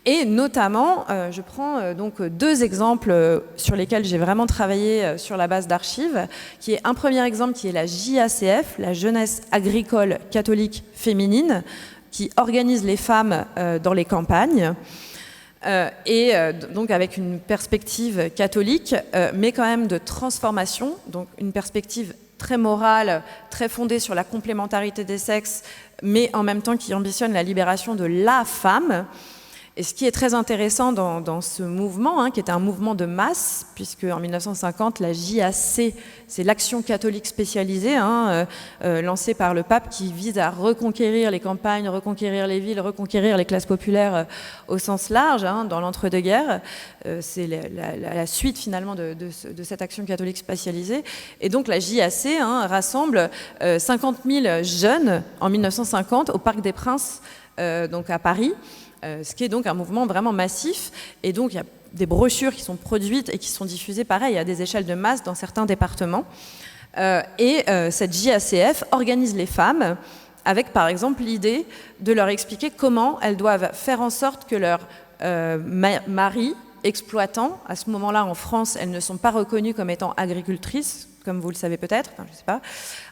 Et notamment, je prends donc 2 exemples sur lesquels j'ai vraiment travaillé sur la base d'archives, qui est un premier exemple qui est la JACF, la Jeunesse agricole catholique féminine, qui organise les femmes dans les campagnes. Et donc avec une perspective catholique, mais quand même de transformation, donc une perspective très morale, très fondée sur la complémentarité des sexes, mais en même temps qui ambitionne la libération de la femme. Et ce qui est très intéressant dans ce mouvement, hein, qui est un mouvement de masse, puisque en 1950, la JAC, c'est l'Action catholique spécialisée, hein, lancée par le pape, qui vise à reconquérir les campagnes, reconquérir les villes, reconquérir les classes populaires au sens large, hein, dans l'entre-deux-guerres. C'est la suite finalement de cette Action catholique spécialisée. Et donc la JAC hein, rassemble 50 000 jeunes en 1950 au Parc des Princes, donc à Paris. Ce qui est donc un mouvement vraiment massif, et donc il y a des brochures qui sont produites et qui sont diffusées, pareil, à des échelles de masse dans certains départements. Cette JACF organise les femmes avec, par exemple, l'idée de leur expliquer comment elles doivent faire en sorte que leur mari exploitant, à ce moment-là en France, elles ne sont pas reconnues comme étant agricultrices, comme vous le savez peut-être, enfin, je ne sais pas.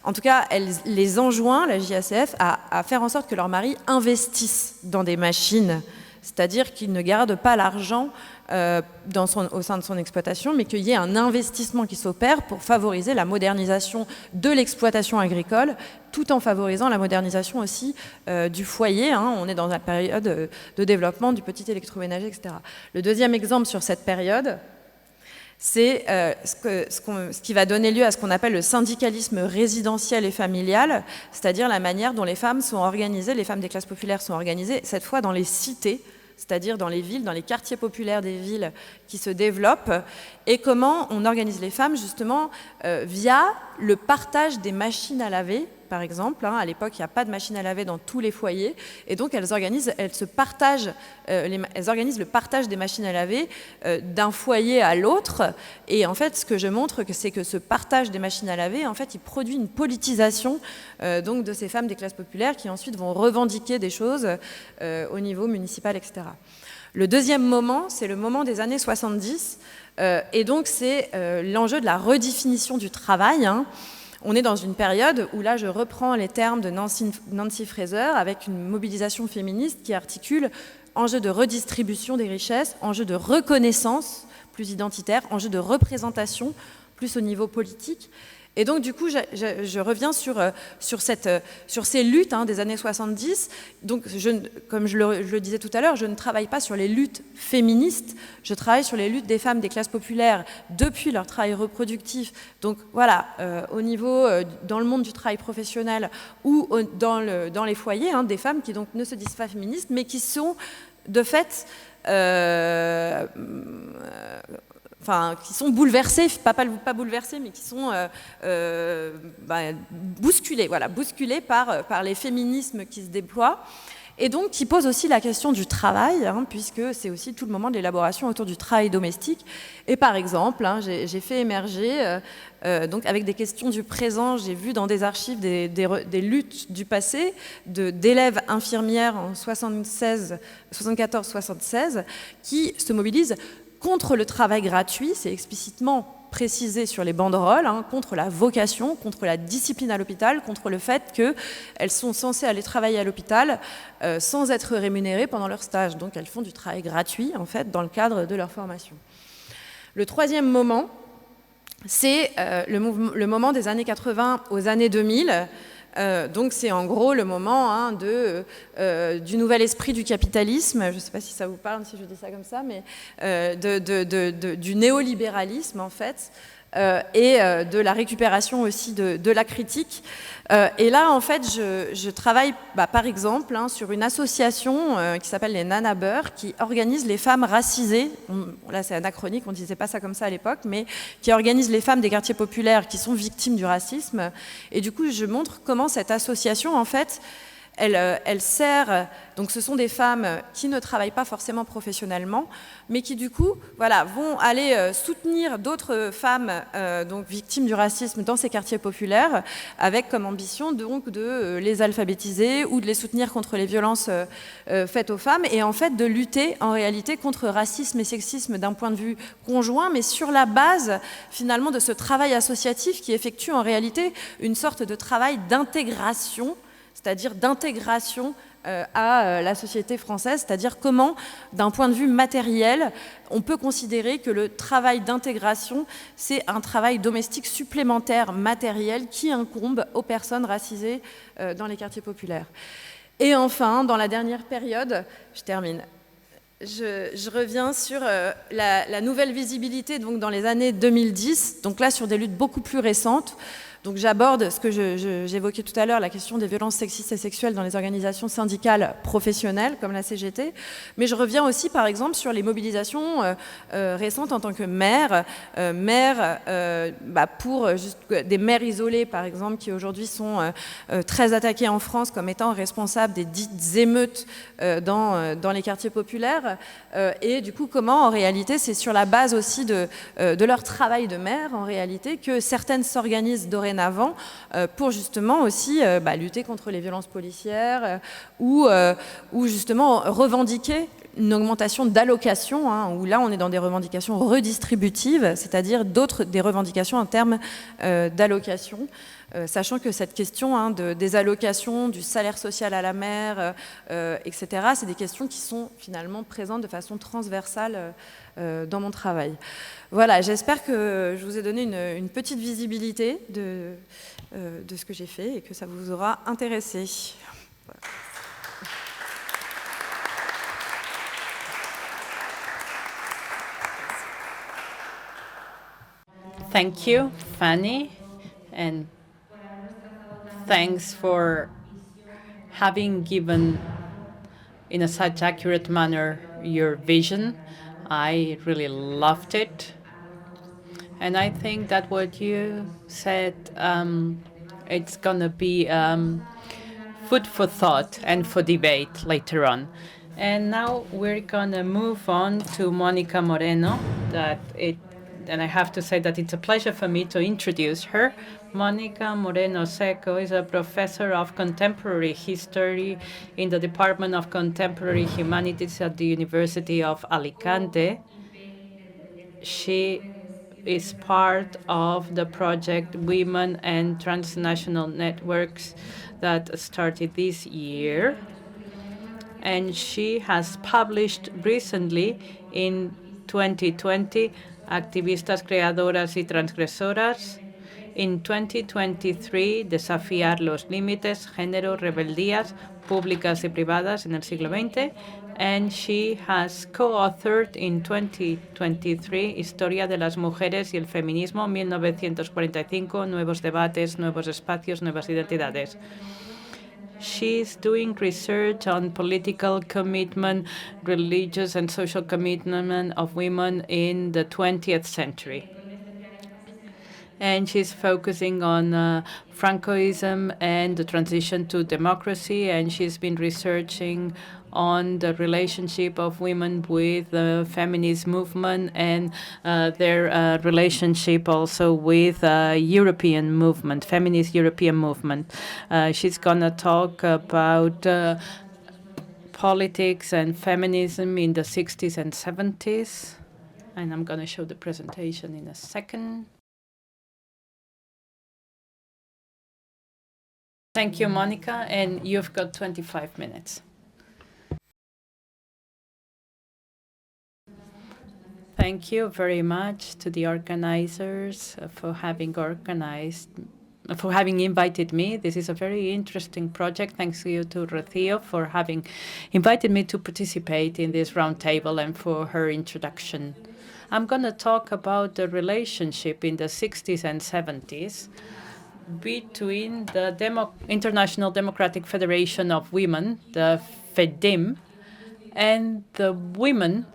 En tout cas, elle les enjoint, la JACF, à faire en sorte que leurs maris investissent dans des machines, c'est-à-dire qu'ils ne gardent pas l'argent au sein de son exploitation, mais qu'il y ait un investissement qui s'opère pour favoriser la modernisation de l'exploitation agricole, tout en favorisant la modernisation aussi du foyer. Hein. On est dans la période de développement du petit électroménager, etc. Le deuxième exemple sur cette période, c'est ce qui va donner lieu à ce qu'on appelle le syndicalisme résidentiel et familial, c'est-à-dire la manière dont les femmes sont organisées, les femmes des classes populaires sont organisées, cette fois dans les cités, c'est-à-dire dans les villes, dans les quartiers populaires des villes qui se développent, et comment on organise les femmes justement via le partage des machines à laver, par exemple. Hein, à l'époque, il n'y a pas de machine à laver dans tous les foyers, et donc elles organisent le partage des machines à laver d'un foyer à l'autre. Et en fait, ce que je montre, c'est que ce partage des machines à laver, en fait, il produit une politisation donc de ces femmes des classes populaires qui ensuite vont revendiquer des choses au niveau municipal, etc. Le deuxième moment, c'est le moment des années 70, et donc c'est l'enjeu de la redéfinition du travail. Hein. On est dans une période où là, je reprends les termes de Nancy Fraser avec une mobilisation féministe qui articule enjeu de redistribution des richesses, enjeu de reconnaissance plus identitaire, enjeu de représentation plus au niveau politique. Et donc, du coup, je reviens sur ces luttes des années 70. Donc, comme je le disais tout à l'heure, je ne travaille pas sur les luttes féministes, je travaille sur les luttes des femmes des classes populaires depuis leur travail reproductif. Donc, voilà, au niveau, dans le monde du travail professionnel ou dans les foyers, des femmes qui donc ne se disent pas féministes, mais qui sont, de fait, qui sont bouleversées, pas bouleversées, mais qui sont bousculées par les féminismes qui se déploient. Et donc, qui pose aussi la question du travail, puisque c'est aussi tout le moment de l'élaboration autour du travail domestique. Et par exemple, j'ai fait émerger, donc avec des questions du présent, j'ai vu dans des archives des luttes du passé d'élèves infirmières en 74-76 qui se mobilisent contre le travail gratuit, c'est explicitement précisé sur les banderoles, contre la vocation, contre la discipline à l'hôpital, contre le fait qu'elles sont censées aller travailler à l'hôpital sans être rémunérées pendant leur stage. Donc elles font du travail gratuit, en fait, dans le cadre de leur formation. Le troisième moment, c'est le moment des années 80 aux années 2000. Donc c'est en gros le moment du nouvel esprit du capitalisme, je ne sais pas si ça vous parle, si je dis ça comme ça, mais du néolibéralisme en fait, et de la récupération aussi de la critique. Et là, en fait, je travaille, par exemple, sur une association qui s'appelle les Nanabeurs, qui organise les femmes racisées. Là, c'est anachronique, on ne disait pas ça comme ça à l'époque, mais qui organise les femmes des quartiers populaires qui sont victimes du racisme. Et du coup, je montre comment cette association, en fait, elle sert, donc ce sont des femmes qui ne travaillent pas forcément professionnellement, mais qui du coup vont aller soutenir d'autres femmes donc victimes du racisme dans ces quartiers populaires, avec comme ambition donc de les alphabétiser ou de les soutenir contre les violences faites aux femmes, et en fait de lutter en réalité contre racisme et sexisme d'un point de vue conjoint, mais sur la base finalement de ce travail associatif qui effectue en réalité une sorte de travail d'intégration, c'est-à-dire d'intégration à la société française, c'est-à-dire comment, d'un point de vue matériel, on peut considérer que le travail d'intégration, c'est un travail domestique supplémentaire matériel qui incombe aux personnes racisées dans les quartiers populaires. Et enfin, dans la dernière période, je termine, je reviens sur la nouvelle visibilité donc dans les années 2010, donc là sur des luttes beaucoup plus récentes. Donc j'aborde ce que j'évoquais tout à l'heure, la question des violences sexistes et sexuelles dans les organisations syndicales professionnelles comme la CGT, mais je reviens aussi par exemple sur les mobilisations récentes en tant que mère, pour des mères isolées par exemple qui aujourd'hui sont très attaquées en France comme étant responsables des dites émeutes dans les quartiers populaires, et du coup comment en réalité c'est sur la base aussi de leur travail de mère en réalité que certaines s'organisent dorénavant pour justement aussi lutter contre les violences policières ou justement revendiquer une augmentation d'allocations, où là on est dans des revendications redistributives, c'est-à-dire des revendications en termes d'allocations, sachant que cette question des allocations, du salaire social à la mère, etc., c'est des questions qui sont finalement présentes de façon transversale dans mon travail. Voilà, j'espère que je vous ai donné une petite visibilité de ce que j'ai fait et que ça vous aura intéressé. Voilà. Thank you, Fanny, and thanks for having given in a such accurate manner your vision. I really loved it. And I think that what you said, it's going to be food for thought and for debate later on. And now we're going to move on to Mónica Moreno, and I have to say that it's a pleasure for me to introduce her. Mónica Moreno Seco is a professor of contemporary history in the Department of Contemporary Humanities at the University of Alicante. She is part of the project Women and Transnational Networks that started this year. And she has published recently in 2020 Activistas Creadoras y Transgresoras, In 2023, Desafiar los límites, género, rebeldías públicas y privadas en el siglo XX, and she has co-authored in 2023 Historia de las mujeres y el feminismo 1945, nuevos debates, nuevos espacios, nuevas identidades. She's doing research on political commitment, religious and social commitment of women in the 20th century. And she's focusing on Francoism and the transition to democracy, and she's been researching on the relationship of women with the feminist movement and their relationship also with European movement, feminist European movement. She's gonna talk about politics and feminism in the 60s and 70s. And I'm gonna show the presentation in a second. Thank you, Mónica, and you've got 25 minutes. Thank you very much to the organizers for having invited me. This is a very interesting project. Thanks to you to Rocío for having invited me to participate in this roundtable and for her introduction. I'm going to talk about the relationship in the 60s and 70s between the International Democratic Federation of Women, the FEDIM, and the women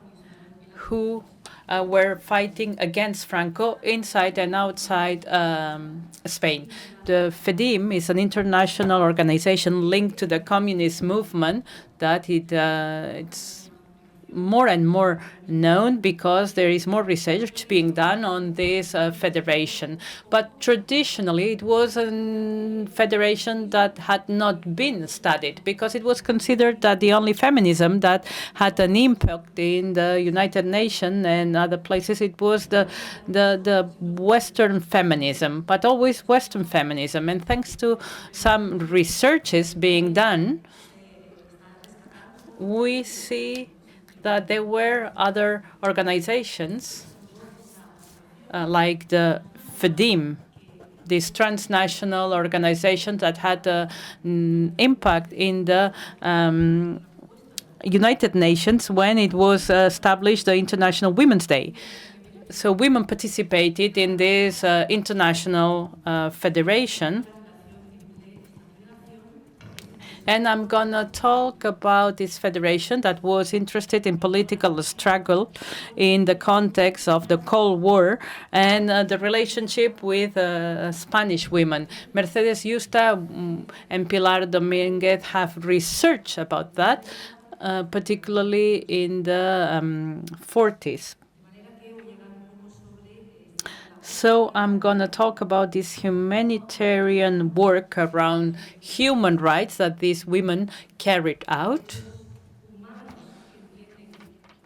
who were fighting against Franco inside and outside Spain. The FEDIM is an international organization linked to the communist movement that it's more and more known because there is more research being done on this federation. But traditionally, it was a federation that had not been studied because it was considered that the only feminism that had an impact in the United Nations and other places, it was the Western feminism, but always Western feminism. And thanks to some researches being done, we see that there were other organizations like the FEDIM, this transnational organization that had an impact in the United Nations when it was established the International Women's Day. So women participated in this international federation. And I'm going to talk about this federation that was interested in political struggle in the context of the Cold War and the relationship with Spanish women. Mercedes Yusta and Pilar Domínguez have research about that, particularly in the 40s. So I'm going to talk about this humanitarian work around human rights that these women carried out.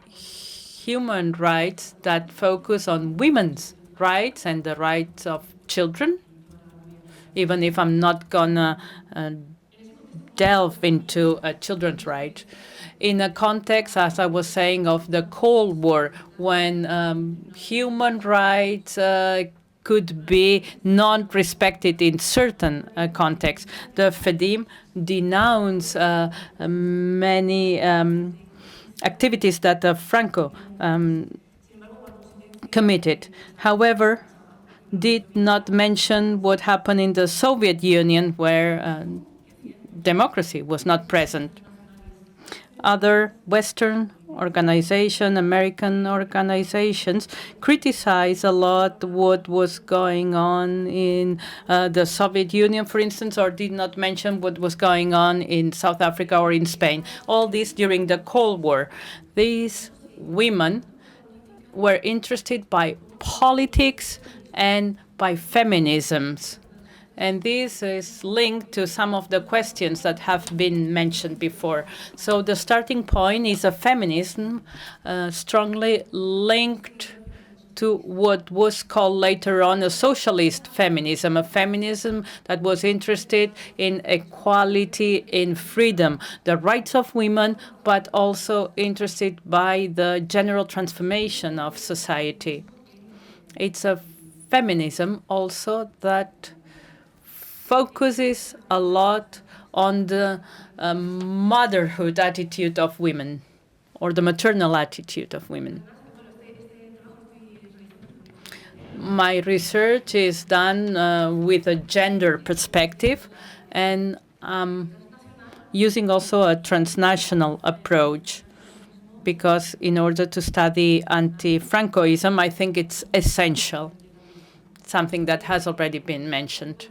Human rights that focus on women's rights and the rights of children, even if I'm not going to delve into children's rights. In a context, as I was saying, of the Cold War, when human rights could be not respected in certain contexts. The FEDIM denounced many activities that Franco committed. However, did not mention what happened in the Soviet Union, where democracy was not present. Other Western organizations, American organizations, criticize a lot what was going on in the Soviet Union, for instance, or did not mention what was going on in South Africa or in Spain. All this during the Cold War. These women were interested by politics and by feminisms. And this is linked to some of the questions that have been mentioned before. So the starting point is a feminism strongly linked to what was called later on a socialist feminism, a feminism that was interested in equality, in freedom, the rights of women, but also interested by the general transformation of society. It's a feminism also that focuses a lot on the motherhood attitude of women, or the maternal attitude of women. My research is done with a gender perspective, and using also a transnational approach, because in order to study anti-Francoism, I think it's essential, something that has already been mentioned.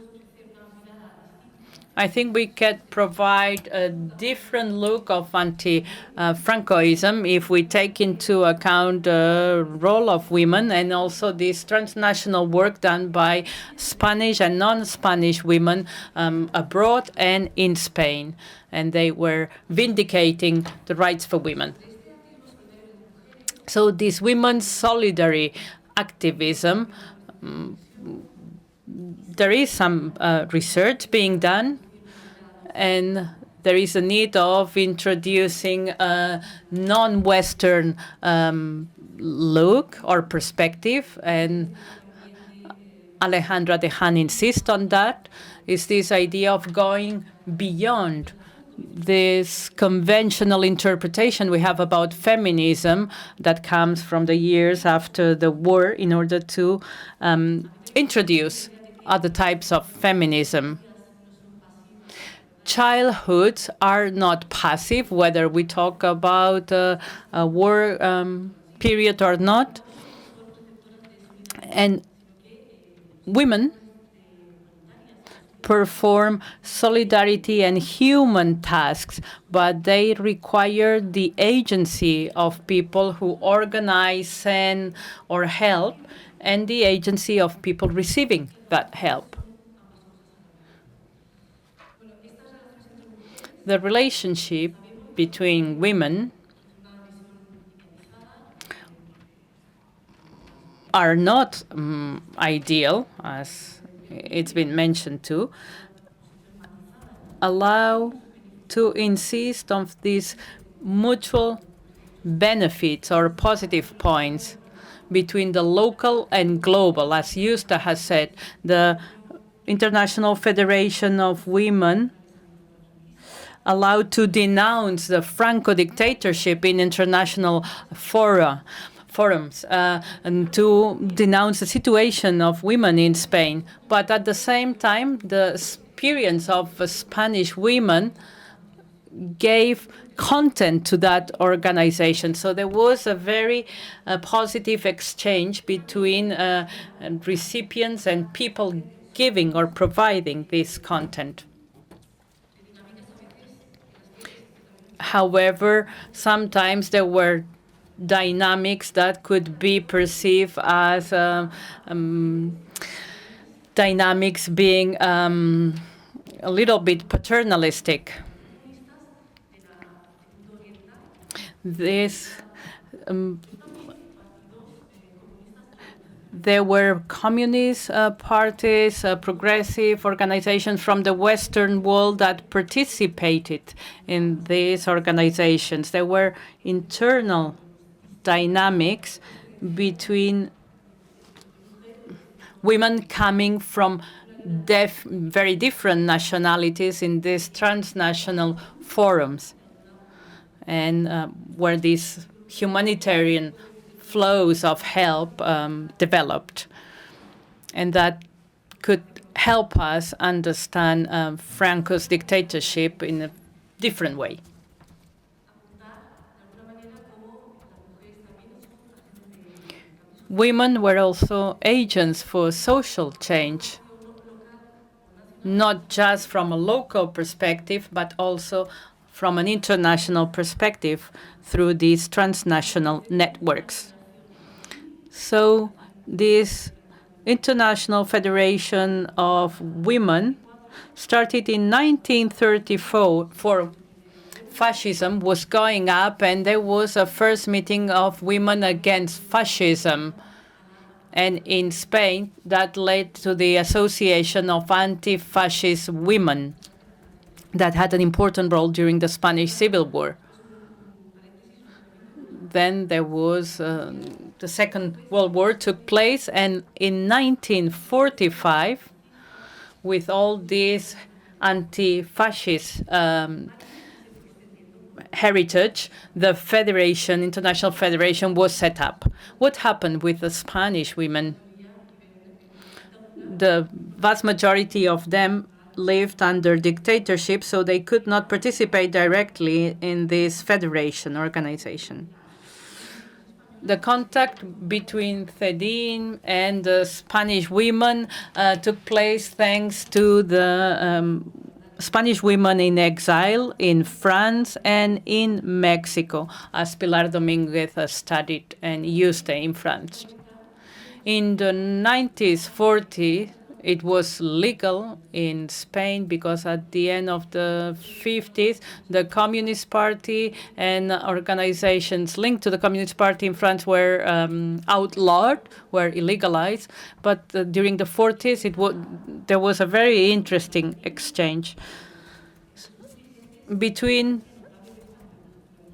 I think we can provide a different look of anti-Francoism if we take into account the role of women and also this transnational work done by Spanish and non-Spanish women abroad and in Spain. And they were vindicating the rights for women. So this women's solidarity activism, there is some research being done, and there is a need of introducing a non-Western look or perspective, and Alejandra Dejan insists on that, is this idea of going beyond this conventional interpretation we have about feminism that comes from the years after the war in order to introduce other types of feminism. Childhoods are not passive, whether we talk about a war period or not. And women perform solidarity and human tasks, but they require the agency of people who organize, send, or help, and the agency of people receiving that help. The relationship between women are not ideal, as it's been mentioned too, allow to insist on these mutual benefits or positive points between the local and global. As Justa has said, the International Federation of Women allowed to denounce the Franco dictatorship in international forums and to denounce the situation of women in Spain. But at the same time, the experience of Spanish women gave content to that organization. So there was a very positive exchange between recipients and people giving or providing this content. However, sometimes there were dynamics that could be perceived as dynamics being a little bit paternalistic. There were communist parties, progressive organizations from the Western world that participated in these organizations. There were internal dynamics between women coming from very different nationalities in these transnational forums, and where these humanitarian flows of help developed, and that could help us understand Franco's dictatorship in a different way. Women were also agents for social change, not just from a local perspective, but also from an international perspective through these transnational networks. So this International Federation of Women started in 1934. Fascism was going up, and there was a first meeting of women against fascism. And in Spain, that led to the Association of Anti-Fascist Women that had an important role during the Spanish Civil War. then there was the Second World War took place, and in 1945, with all these anti-fascist heritage, the Federation, International Federation, was set up. What happened with the Spanish women? The vast majority of them lived under dictatorship, so they could not participate directly in this federation organization. The contact between CEDIM and the Spanish women took place thanks to the Spanish women in exile in France and in Mexico, as Pilar Dominguez studied and used in France. In the 90s, 40s, it was legal in Spain because at the end of the 50s, the Communist Party and organizations linked to the Communist Party in France were outlawed, were illegalized. But during the 40s, there was a very interesting exchange between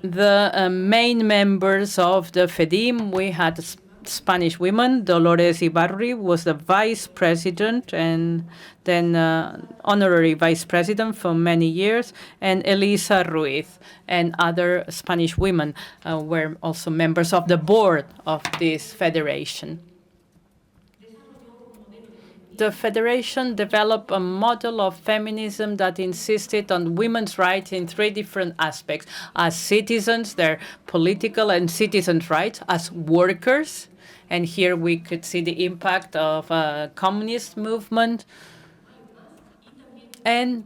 the main members of the FEDIM. We had Spanish women. Dolores Ibarri was the vice president and then honorary vice president for many years, and Elisa Ruiz and other Spanish women were also members of the board of this federation. The federation developed a model of feminism that insisted on women's rights in three different aspects: as citizens, their political and citizens' rights; as workers, and here we could see the impact of a communist movement; and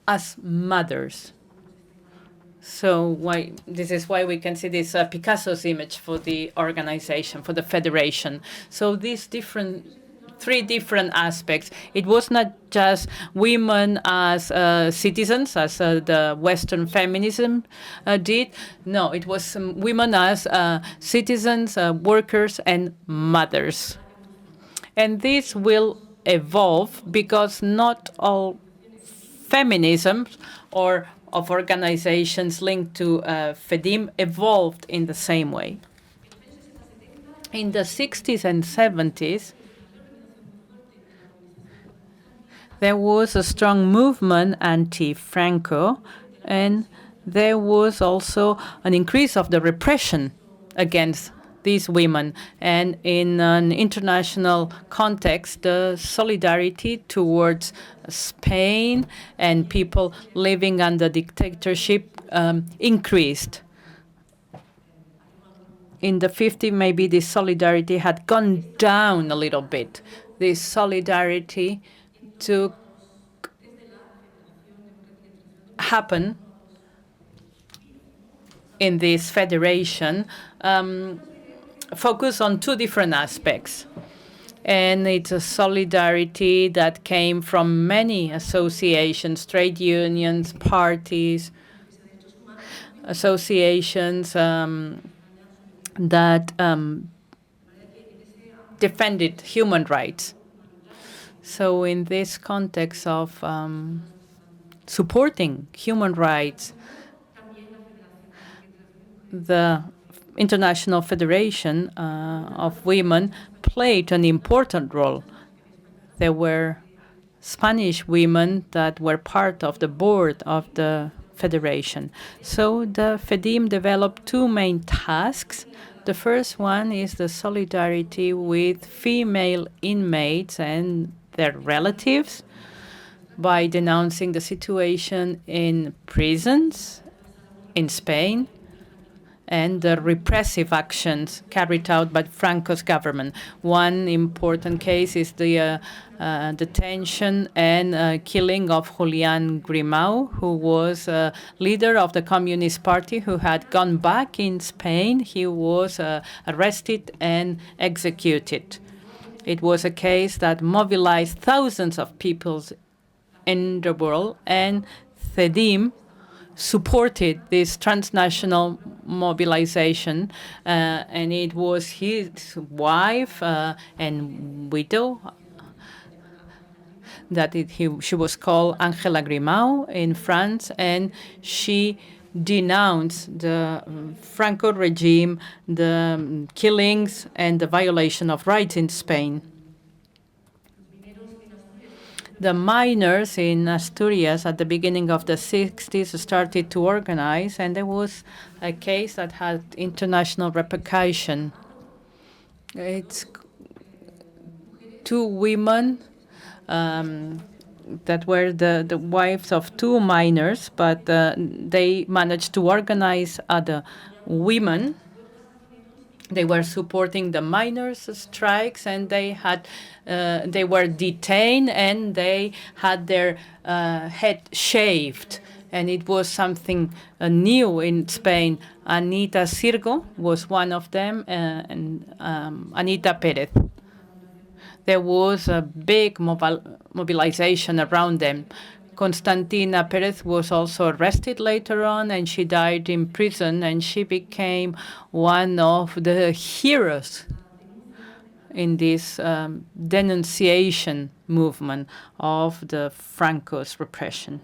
as mothers. So this is why we can see this Picasso's image for the organization, for the federation. So these three different aspects. It was not just women as citizens, as the Western feminism did. No, it was women as citizens, workers, and mothers. And this will evolve because not all feminisms or of organizations linked to FEDIM evolved in the same way. In the 60s and 70s, there was a strong movement anti-Franco, and there was also an increase of the repression against these women. And in an international context, the solidarity towards Spain and people living under dictatorship increased. In the 50s, maybe this solidarity had gone down a little bit. This solidarity to happen in this federation focus on two different aspects. And it's a solidarity that came from many associations, trade unions, parties, associations that defended human rights. So in this context of supporting human rights, the International Federation of Women played an important role. There were Spanish women that were part of the board of the federation. So the FEDIM developed two main tasks. The first one is the solidarity with female inmates and their relatives by denouncing the situation in prisons in Spain and the repressive actions carried out by Franco's government. One important case is the detention and killing of Julián Grimau, who was a leader of the Communist Party who had gone back in Spain. He was arrested and executed. It was a case that mobilized thousands of people in the world, and CEDIM supported this transnational mobilization, and it was his wife and widow that she was called Ángela Grimau in France, and she denounced the Franco regime, the killings, and the violation of rights in Spain. The miners in Asturias at the beginning of the 60s started to organize, and there was a case that had international repercussion. It's two women that were the wives of two miners, but they managed to organize other women. They were supporting the miners' strikes, and they were detained, and they had their head shaved. And it was something new in Spain. Anita Sirgo was one of them, and Anita Perez. There was a big mobilization around them. Constantina Perez was also arrested later on, and she died in prison, and she became one of the heroes in this denunciation movement of the Franco's repression.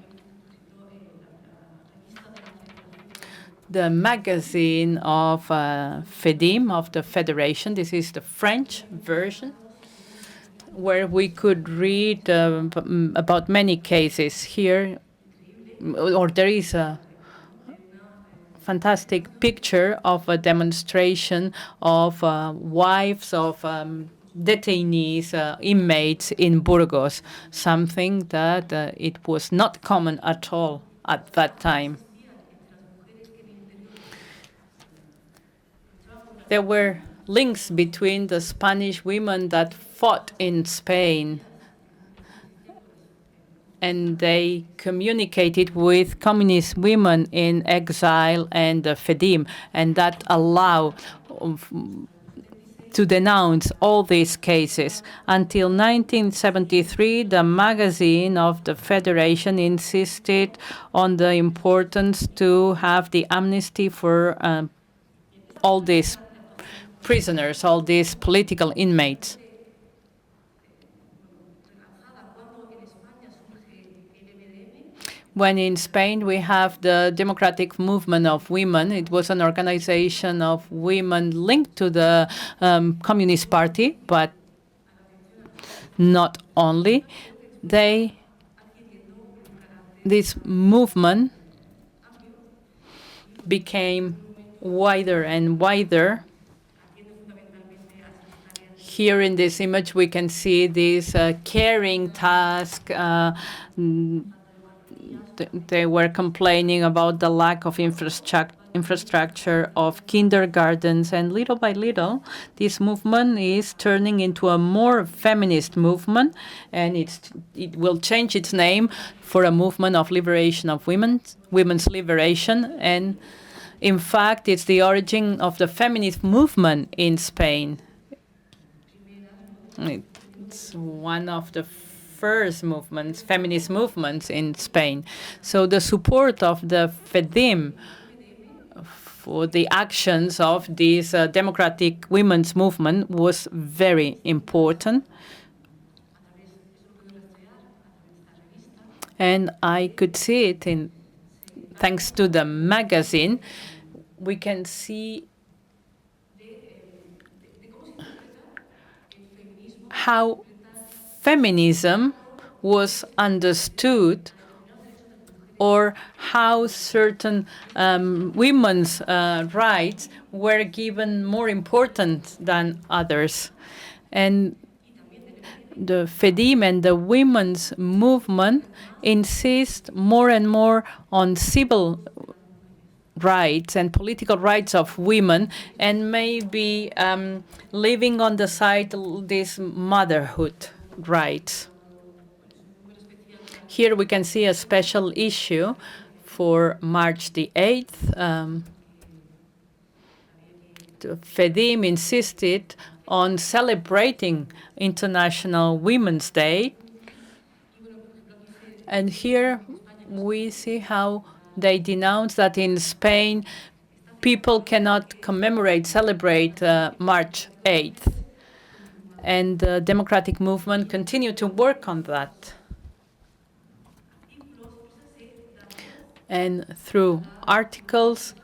The magazine of FEDIM, of the Federation, this is the French version, where we could read about many cases here, or there is a fantastic picture of a demonstration of wives of detainees, inmates in Burgos, something that it was not common at all at that time. There were links between the Spanish women that fought in Spain, and they communicated with communist women in exile and the FEDIM, and that allowed to denounce all these cases. Until 1973, the magazine of the Federation insisted on the importance to have the amnesty for all these prisoners, all these political inmates. When in Spain we have the Democratic Movement of Women, it was an organization of women linked to the Communist Party, but not only. This movement became wider and wider. Here in this image, we can see this caring task. They were complaining about the lack of infrastructure of kindergartens, and little by little, this movement is turning into a more feminist movement, and it will change its name for a movement of liberation of women's liberation. And in fact, it's the origin of the feminist movement in Spain. It's one of the first movements, feminist movements in Spain. So the support of the FEDIM for the actions of this democratic women's movement was very important. And I could see it thanks to the magazine. We can see how feminism was understood, or how certain women's rights were given more importance than others. And the FEDIM and the women's movement insist more and more on civil rights and political rights of women, and maybe leaving on the side this motherhood rights. Here we can see a special issue for March the 8th. The FEDIM insisted on celebrating International Women's Day. And here we see how they denounce that in Spain, people cannot celebrate March 8th. And the democratic movement continued to work on that. And through articles,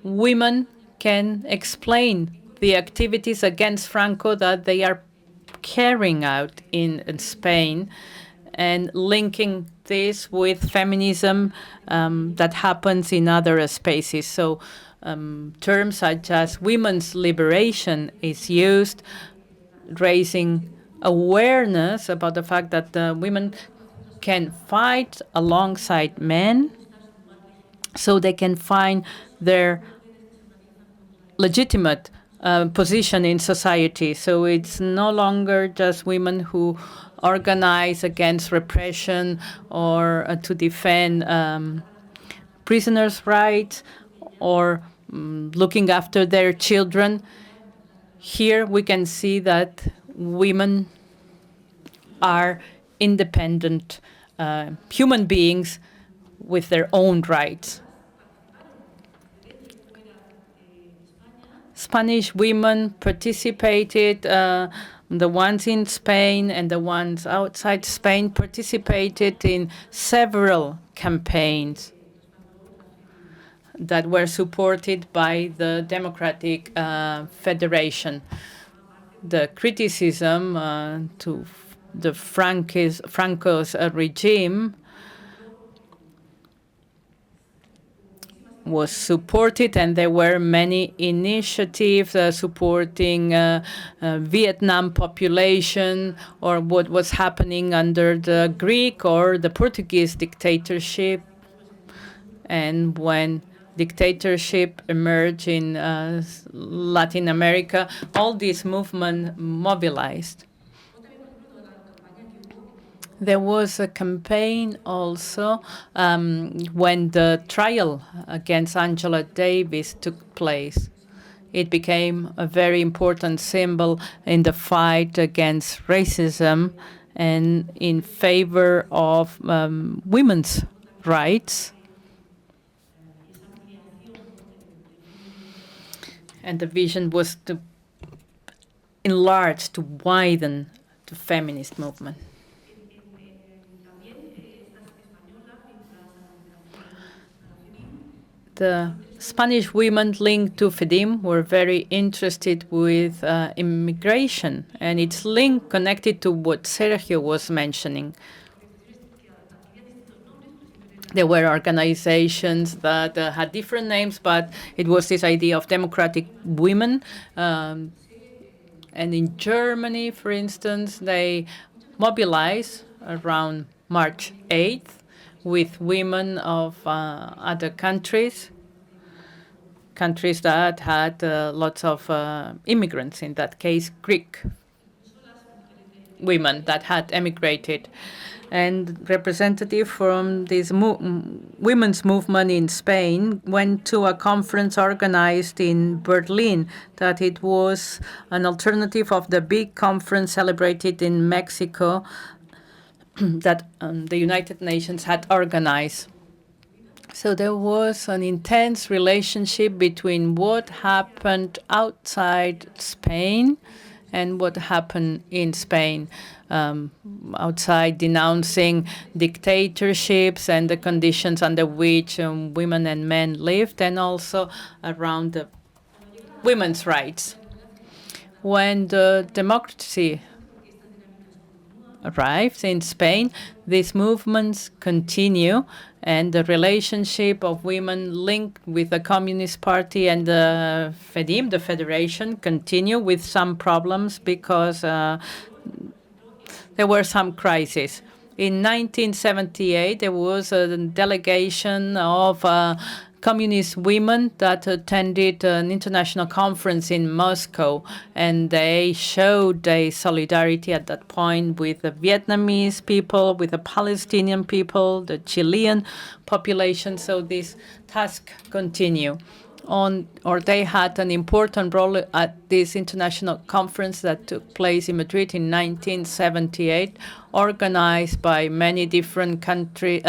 women can explain the activities against Franco that they are carrying out in Spain, and linking this with feminism that happens in other spaces. So terms such as women's liberation is used, raising awareness about the fact that women can fight alongside men, so they can find their legitimate position in society. So it's no longer just women who organize against repression or to defend prisoners' rights or looking after their children. Here we can see that women are independent human beings with their own rights. Spanish women participated, the ones in Spain and the ones outside Spain participated in several campaigns that were supported by the Democratic Federation. The criticism to the Franco's regime was supported, and there were many initiatives supporting Vietnam population or what was happening under the Greek or the Portuguese dictatorship. And when dictatorship emerged in Latin America, all this movement mobilized. There was a campaign also when the trial against Angela Davis took place. It became a very important symbol in the fight against racism and in favor of women's rights. And the vision was to enlarge, to widen the feminist movement. The Spanish women linked to FEDIM were very interested with immigration, and its link connected to what Sergio was mentioning. There were organizations that had different names, but it was this idea of democratic women. And in Germany, for instance, they mobilized around March 8th with women of other countries that had lots of immigrants, in that case, Greek women that had emigrated. And representative from this women's movement in Spain went to a conference organized in Berlin, that it was an alternative of the big conference celebrated in Mexico that the United Nations had organized. So there was an intense relationship between what happened outside Spain and what happened in Spain. Outside denouncing dictatorships and the conditions under which women and men lived, and also around the women's rights. When the democracy arrives in Spain, these movements continue, and the relationship of women linked with the Communist Party and the FEDIM, the Federation, continue with some problems because there were some crises. In 1978, there was a delegation of communist women that attended an international conference in Moscow, and they showed a solidarity at that point with the Vietnamese people, with the Palestinian people, the Chilean population. So this task continue. They had an important role at this international conference that took place in Madrid in 1978, organized by many different country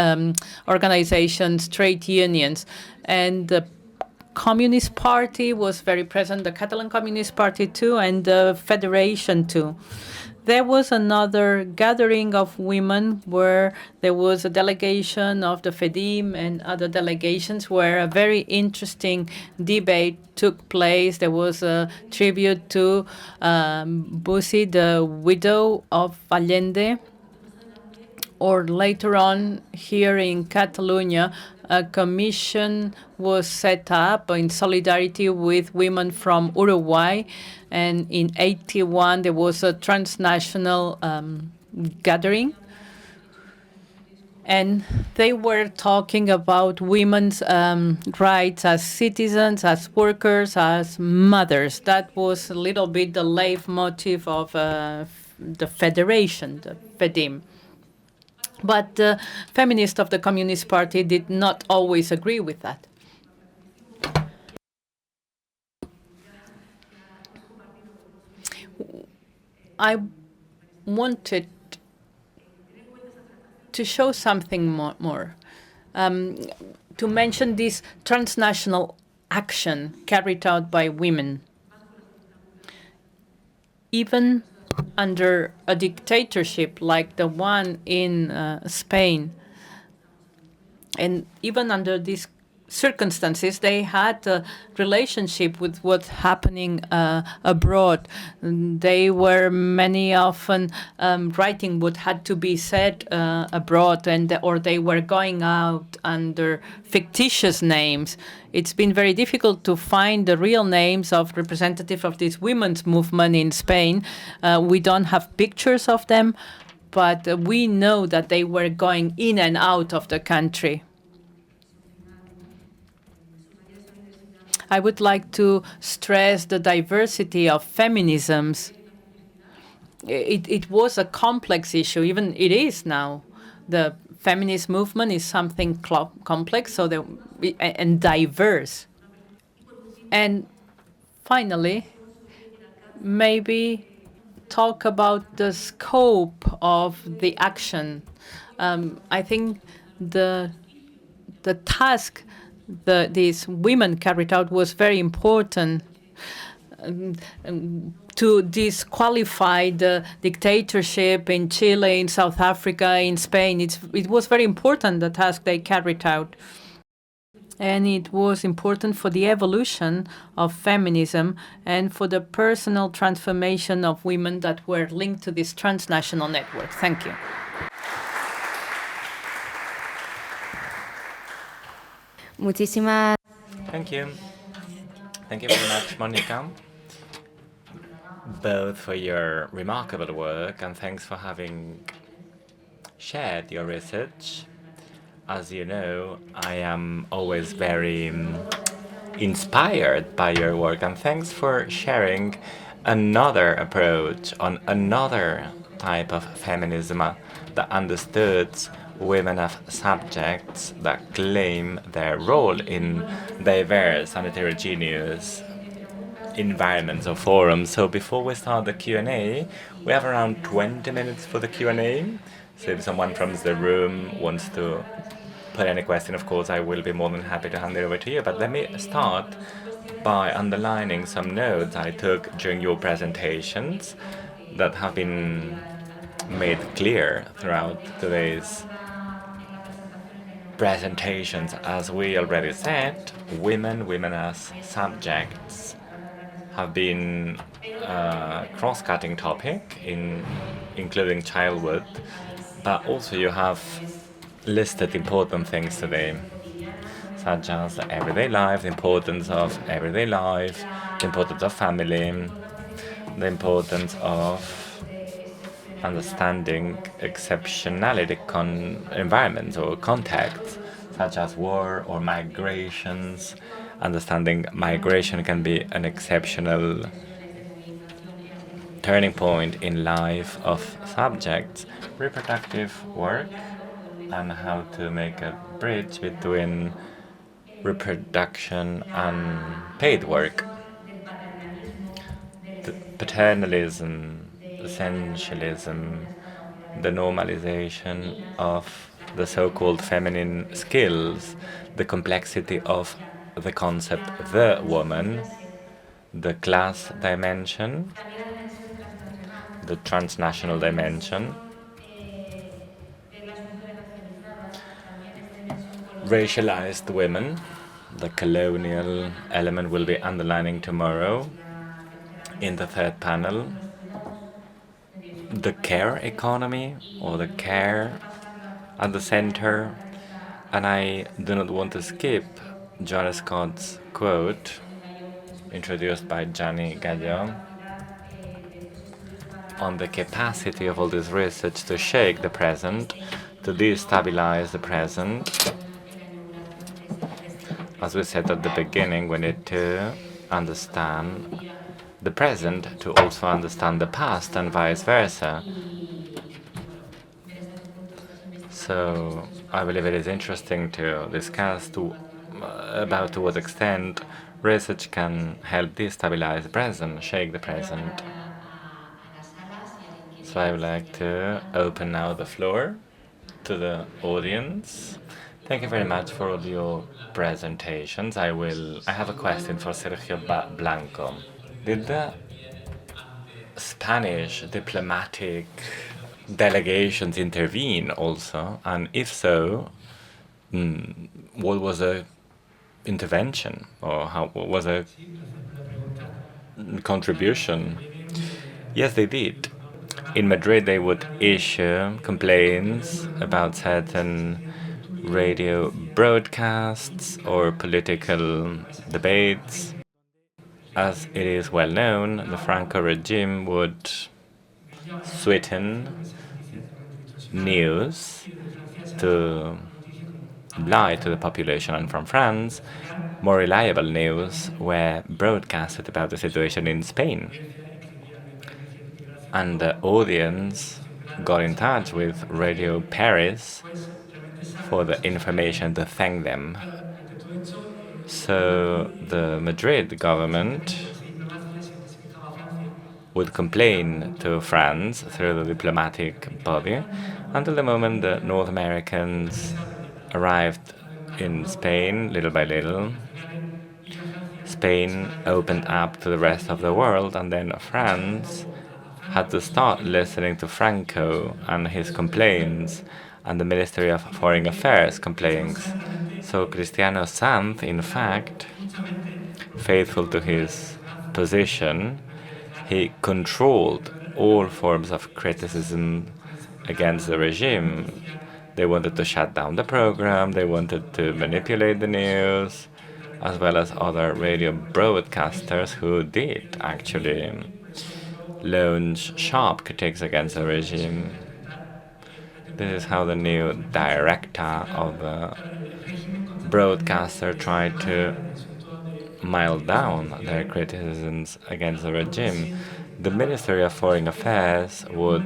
organizations, trade unions. And the Communist Party was very present, the Catalan Communist Party too, and the Federation too. There was another gathering of women where there was a delegation of the FEDIM and other delegations where a very interesting debate took place. There was a tribute to Busi, the widow of Allende. Or later on, here in Catalonia, a commission was set up in solidarity with women from Uruguay. And in 81, there was a transnational gathering. And they were talking about women's rights as citizens, as workers, as mothers. That was a little bit the leitmotif of the federation, the FEDIM. But the feminists of the Communist Party did not always agree with that. I wanted to show something more, to mention this transnational action carried out by women. Even under a dictatorship like the one in Spain, and even under these circumstances, they had a relationship with what's happening abroad. They were many often writing what had to be said abroad, or they were going out under fictitious names. It's been very difficult to find the real names of representatives of this women's movement in Spain. We don't have pictures of them, but we know that they were going in and out of the country. I would like to stress the diversity of feminisms. It was a complex issue, even it is now. The feminist movement is something complex and diverse. And finally, maybe talk about the scope of the action. I think the task these women carried out was very important to disqualify the dictatorship in Chile, in South Africa, in Spain. It was very important, the task they carried out. And it was important for the evolution of feminism and for the personal transformation of women that were linked to this transnational network. Thank you. Muchísimas. Thank you. Thank you very much, Mónica, both for your remarkable work and thanks for having shared your research. As you know, I am always very inspired by your work, and thanks for sharing another approach on another type of feminism that understood women as subjects that claim their role in diverse and heterogeneous environments or forums. So before we start the Q&A, we have around 20 minutes for the Q&A. So if someone from the room wants to put any question, of course, I will be more than happy to hand it over to you. But let me start by underlining some notes I took during your presentations that have been made clear throughout today's presentations. As we already said, women as subjects have been a cross-cutting topic, including childhood, but also you have listed important things today, such as everyday life, the importance of everyday life, the importance of family, the importance of understanding exceptionality environments or contexts, such as war or migrations. Understanding migration can be an exceptional turning point in life of subjects, reproductive work, and how to make a bridge between reproduction and paid work. The paternalism, essentialism, the normalization of the so-called feminine skills, the complexity of the concept the woman, the class dimension, the transnational dimension. Racialized women, the colonial element, will be underlining tomorrow. In the third panel, the care economy, or the care at the center. And I do not want to skip John Scott's quote, introduced by Gianni Gallot, on the capacity of all this research to shake the present, to destabilize the present. As we said at the beginning, we need to understand the present to also understand the past and vice versa. So I believe it is interesting to discuss about to what extent research can help destabilize the present, shake the present. So I would like to open now the floor to the audience. Thank you very much for all your presentations. I have a question for Sergio Blanco. Did the Spanish diplomatic delegations intervene also? And if so, what was the intervention, or what was a contribution? Yes, they did. In Madrid, they would issue complaints about certain radio broadcasts or political debates. As it is well known, the Franco regime would sweeten news to lie to the population, and from France, more reliable news were broadcasted about the situation in Spain. And the audience got in touch with Radio Paris for the information to thank them. So the Madrid government would complain to France through the diplomatic body until the moment the North Americans arrived in Spain, little by little. Spain opened up to the rest of the world, and then France had to start listening to Franco and his complaints and the Ministry of Foreign Affairs complaints. So Cristiano Sanz, in fact, faithful to his position, he controlled all forms of criticism against the regime. They wanted to shut down the program, they wanted to manipulate the news, as well as other radio broadcasters who did actually launch sharp critiques against the regime. This is how the new director of the broadcaster tried to mild down their criticisms against the regime. The Ministry of Foreign Affairs would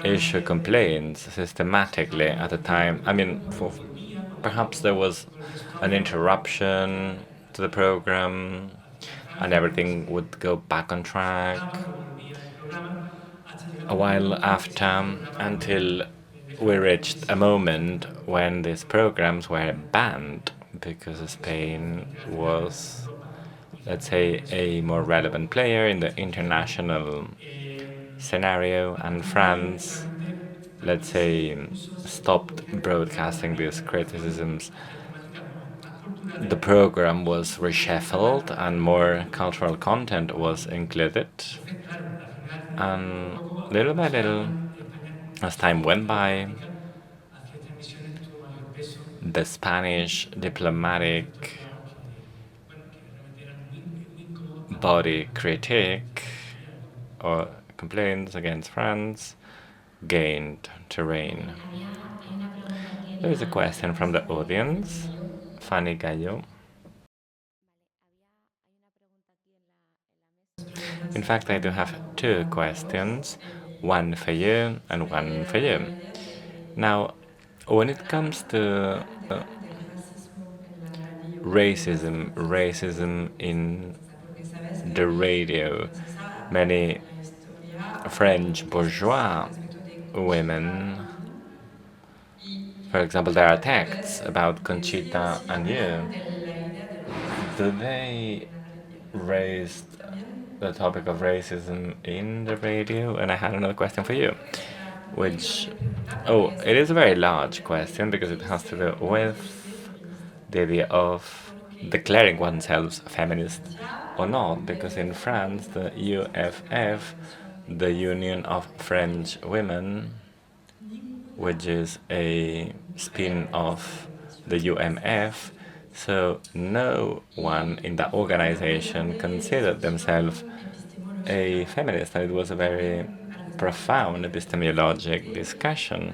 issue complaints systematically at the time. I mean, perhaps there was an interruption to the program and everything would go back on track a while after, until we reached a moment when these programs were banned because Spain was, let's say, a more relevant player in the international scenario, and France, let's say, stopped broadcasting these criticisms. The program was reshuffled and more cultural content was included. And little by little, as time went by, the Spanish diplomatic body critique or complaints against France gained terrain. There is a question from the audience. Fanny Gallot. In fact, I do have two questions, one for you and one for you. Now, when it comes to racism in the radio, many French bourgeois women, for example, there are texts about Conchita and you. Do they raise the topic of racism in the radio, and I had another question for you, which, oh, it is a very large question because it has to do with the idea of declaring oneself feminist or not, because in France, the UFF, the Union of French Women, which is a spin of the UMF, so no one in that organization considered themselves a feminist, and it was a very profound epistemologic discussion.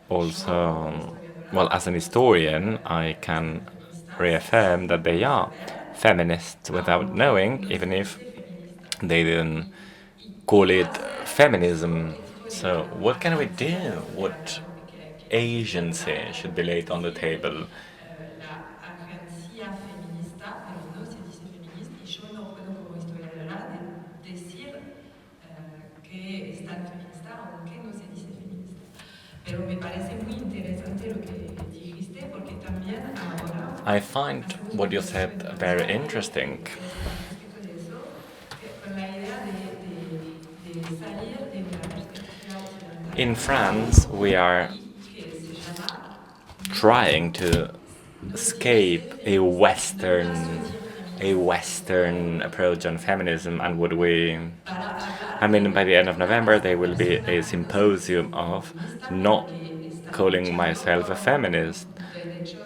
Also, well, as an historian, I can reaffirm that they are feminists without knowing, even if they didn't call it feminism. So, what can we do? What agency should be laid on the table? I find what you said very interesting. In France, we are trying to escape a Western approach on feminism, and would we? I mean, by the end of November, there will be a symposium of not calling myself a feminist.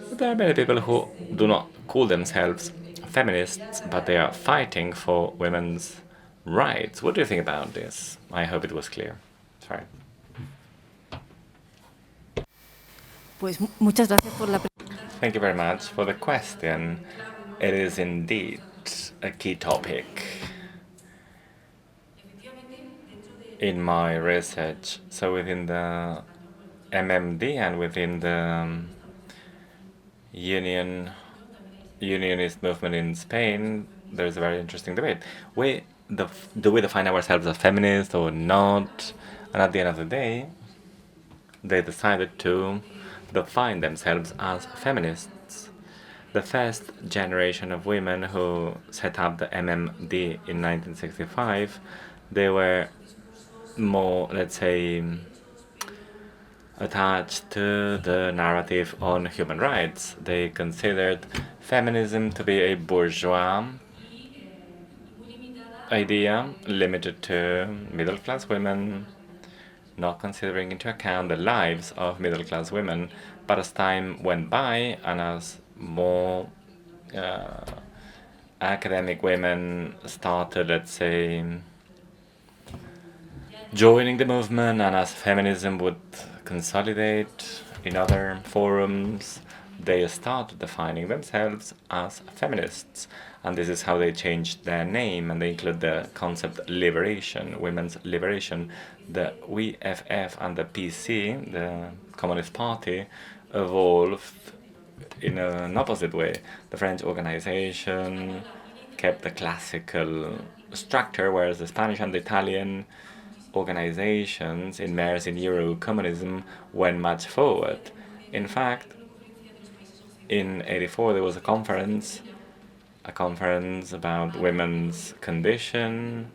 But there are many people who do not call themselves feminists, but they are fighting for women's rights. What do you think about this? I hope it was clear. Sorry. Pues muchas gracias por la Thank you very much for the question. It is indeed a key topic in my research. So within the MMD and within the unionist movement in Spain, there's a very interesting debate. Do we define ourselves as feminists or not? And at the end of the day, they decided to define themselves as feminists. The first generation of women who set up the MMD in 1965, they were more, let's say, attached to the narrative on human rights. They considered feminism to be a bourgeois idea limited to middle-class women, not considering into account the lives of middle-class women. But as time went by and as more academic women started, let's say, joining the movement, and as feminism would consolidate in other forums, they started defining themselves as feminists. And this is how they changed their name, and they include the concept liberation, women's liberation. The WFF and the PC, the Communist Party, evolved in an opposite way. The French organization kept the classical structure, whereas the Spanish and the Italian organizations immersed in Euro-communism went much forward. In fact, in '84 there was a conference about women's condition,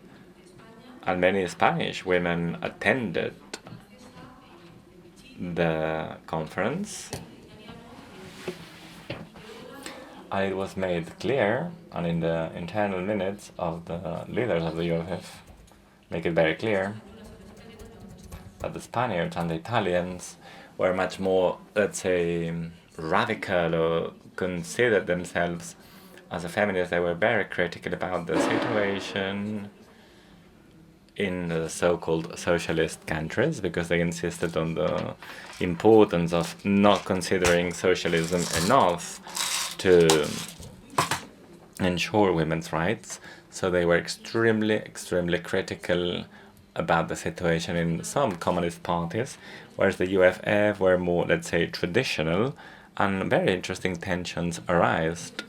and many Spanish women attended the conference. And it was made clear, and in the internal minutes of the leaders of the UFF make it very clear, that the Spaniards and the Italians were much more, let's say, radical, or considered themselves as a feminist. They were very critical about the situation in the so-called socialist countries, because they insisted on the importance of not considering socialism enough to ensure women's rights. So they were extremely critical about the situation in some communist parties, whereas the UFF were more, let's say, traditional, and very interesting tensions arised.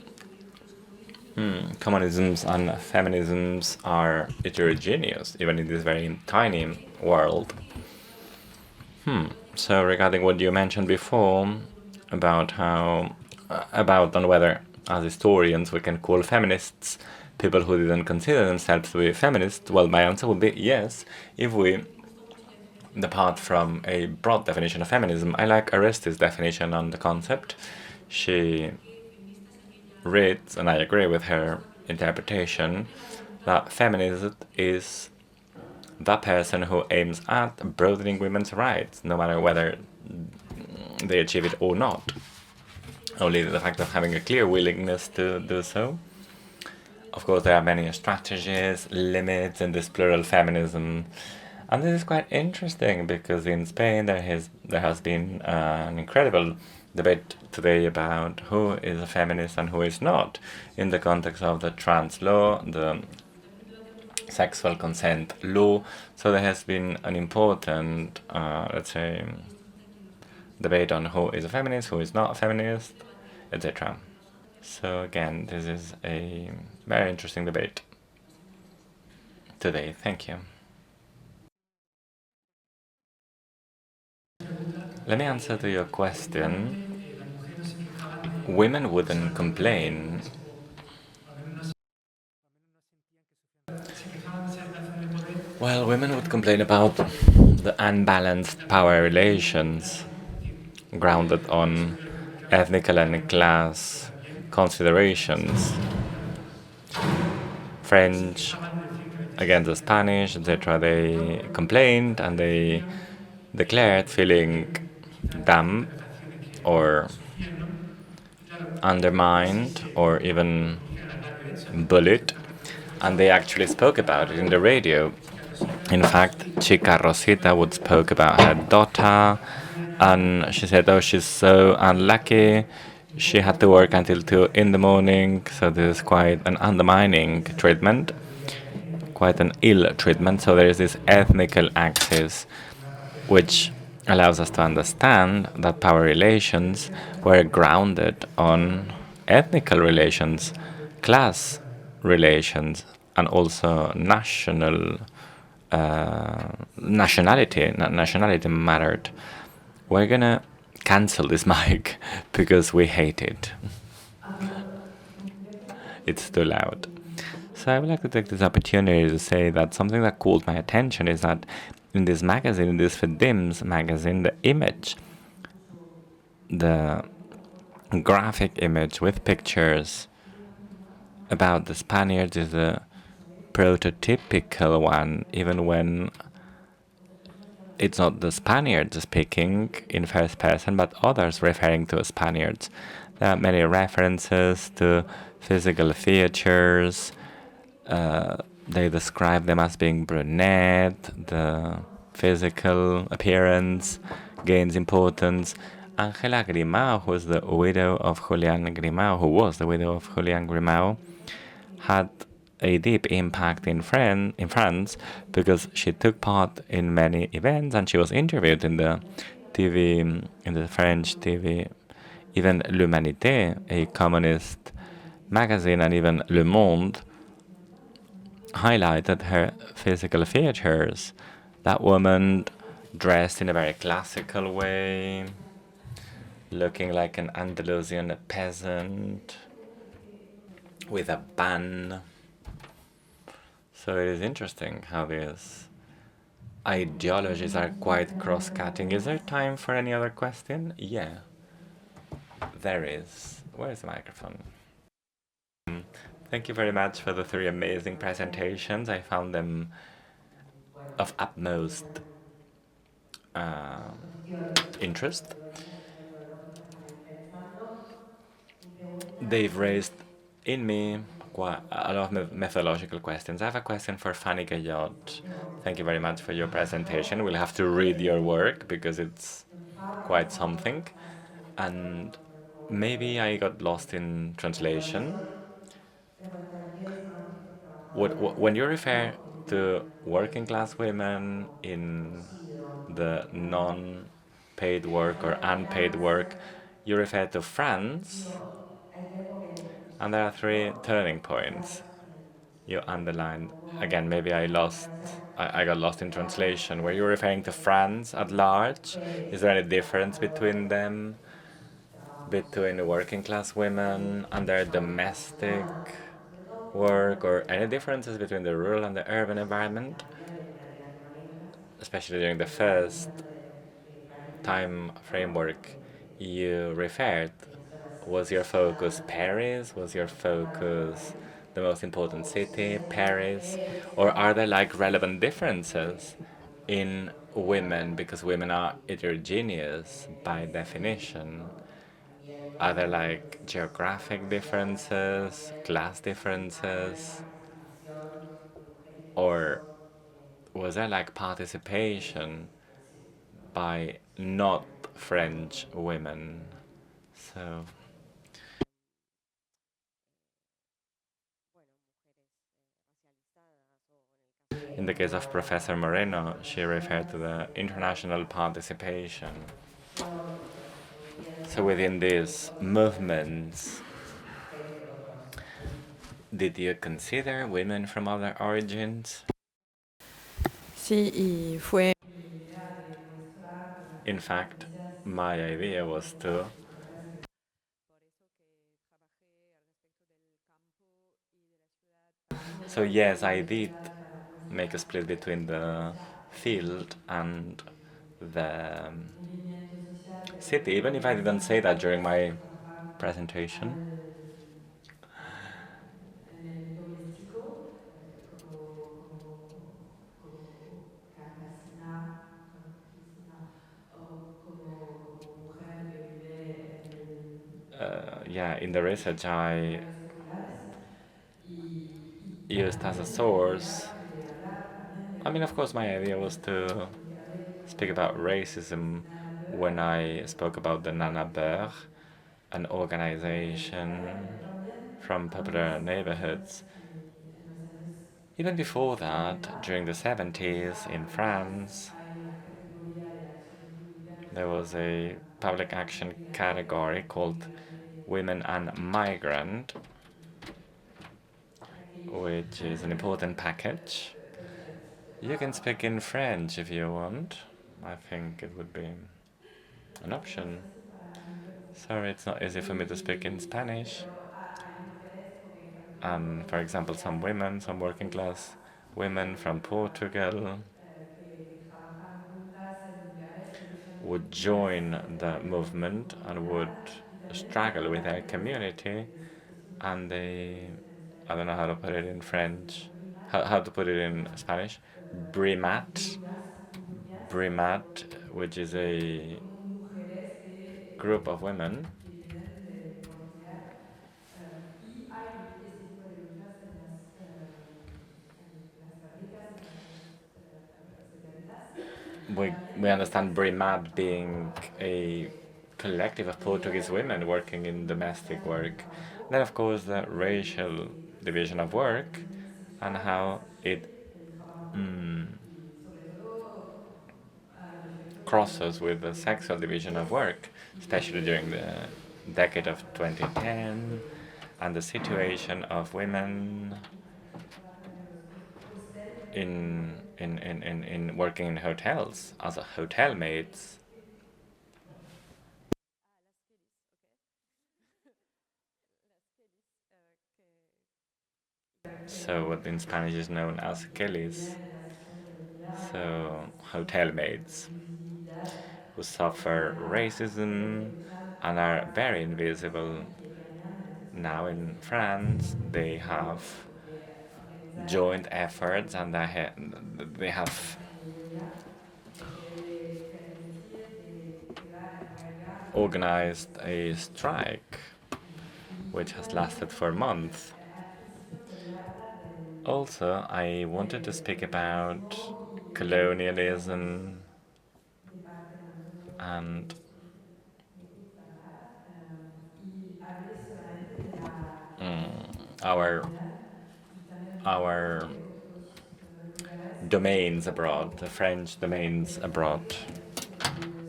Communisms and feminisms are heterogeneous, even in this very tiny world. So regarding what you mentioned before about on whether as historians we can call feminists people who didn't consider themselves to be feminist? Well, my answer would be yes, if we depart from a broad definition of feminism. I like Aristides' definition on the concept. She reads, and I agree with her interpretation, that feminism is the person who aims at broadening women's rights, no matter whether they achieve it or not. Only the fact of having a clear willingness to do so. Of course, there are many strategies, limits in this plural feminism. And this is quite interesting because in Spain there has been an incredible debate today about who is a feminist and who is not, in the context of the trans law, the sexual consent law. So there has been an important, let's say, debate on who is a feminist, who is not a feminist, etc. So again, this is a very interesting debate today. Thank you. Let me answer to your question. Women wouldn't complain. Well, women would complain about the unbalanced power relations grounded on ethnic and class considerations. French against the Spanish, etc. They complained and they declared feeling damp or undermined or even bullied, and they actually spoke about it in the radio. In fact, Chica Rosita would spoke about her daughter, and she said, oh, she's so unlucky. She had to work until 2 in the morning, so this is quite an undermining treatment, quite an ill treatment. So there is this ethnical axis, which allows us to understand that power relations were grounded on ethnical relations, class relations, and also nationality. Nationality mattered. We're gonna cancel this mic because we hate it. It's too loud. So I would like to take this opportunity to say that something that caught my attention is that in this magazine, in this Fedims magazine, the image, the graphic image with pictures about the Spaniards is a prototypical one, even when it's not the Spaniards speaking in first person, but others referring to Spaniards. There are many references to physical features. They describe them as being brunette. The physical appearance gains importance. Ángela Grimau, who was the widow of Julián Grimau, had a deep impact in France because she took part in many events and she was interviewed in the TV, in the French TV, even L'Humanité, a communist magazine, and even Le Monde highlighted her physical features. That woman dressed in a very classical way, looking like an Andalusian peasant with a bun. So it is interesting how these ideologies are quite cross-cutting. Is there time for any other question? Yeah, there is. Where is the microphone? Thank you very much for the 3 amazing presentations. I found them of utmost interest. They've raised in me quite a lot of methodological questions. I have a question for Fanny Gallot. Thank you very much for your presentation. We'll have to read your work because it's quite something. And maybe I got lost in translation. When you refer to working class women in the non-paid work or unpaid work, you refer to France, and there are 3 turning points you underlined. Again, maybe I got lost in translation. Were you referring to France at large? Is there any difference between them, between the working class women and their domestic work or any differences between the rural and the urban environment, especially during the first time framework you referred? Was your focus Paris? Was your focus the most important city, Paris? Or are there like relevant differences in women because women are heterogeneous by definition? Are there like geographic differences, class differences? Or was there like participation by not French women? So, in the case of Professor Moreno, she referred to the international participation. So, within these movements, did you consider women from other origins? Sí, y fue In fact, my idea was to. So, yes, I did make a split between the field and the city, even if I didn't say that during my presentation. Yeah, in the research I used as a source. I mean, of course, my idea was to speak about racism when I spoke about the Nana Beurre, an organization from popular neighborhoods. Even before that, during the 70s in France, there was a public action category called Women and Migrant, which is an important package. You can speak in French if you want. I think it would be an option. Sorry, it's not easy for me to speak in Spanish. And for example, some women, some working class women from Portugal would join the movement and would struggle with their community, and they, I don't know how to put it in French, how to put it in Spanish, brimat, which is a group of women we understand Brimat being a collective of Portuguese women working in domestic work. Then, of course, the racial division of work and how it crosses with the sexual division of work, especially during the decade of 2010, and the situation of women in working in hotels as a hotel maids. So what in Spanish is known as quelis, so hotel maids, who suffer racism and are very invisible. Now in France, they have joint efforts and they have organized a strike which has lasted for months. Also, I wanted to speak about colonialism and our domains abroad, the French domains abroad.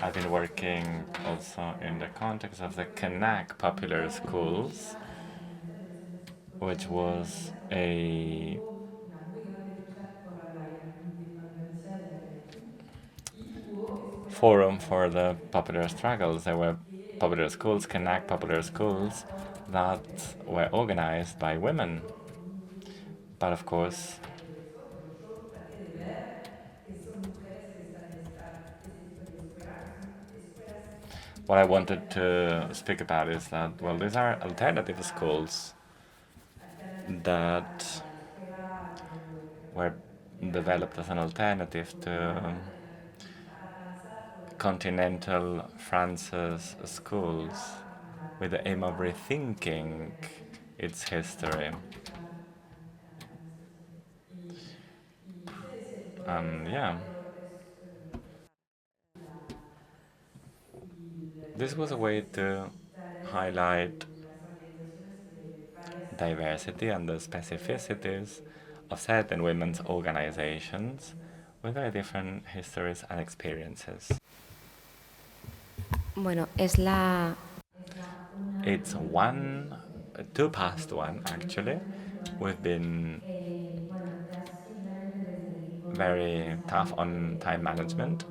I've been working also in the context of the Kanak Popular Schools, which was a forum for the popular struggles. There were popular schools, Kanak popular schools, that were organized by women. But of course, what I wanted to speak about is that, well, these are alternative schools that were developed as an alternative to continental France's schools with the aim of rethinking its history. And yeah, this was a way to highlight diversity and the specificities of certain women's organizations with very different histories and experiences. Bueno, It's 2:02 actually. We've been very tough on time management.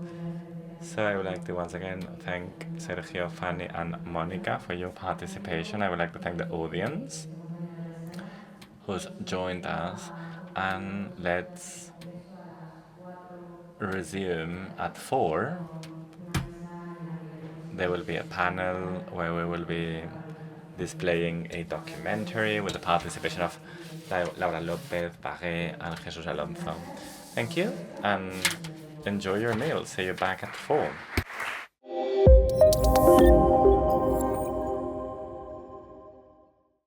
So I would like to once again thank Sergio, Fanny, and Mónica for your participation. I would like to thank the audience who's joined us, and let's resume at 4. There will be a panel where we will be displaying a documentary with the participation of Laura López, Paré, and Jesus Alonso. Thank you, and enjoy your meal. See you back at 4.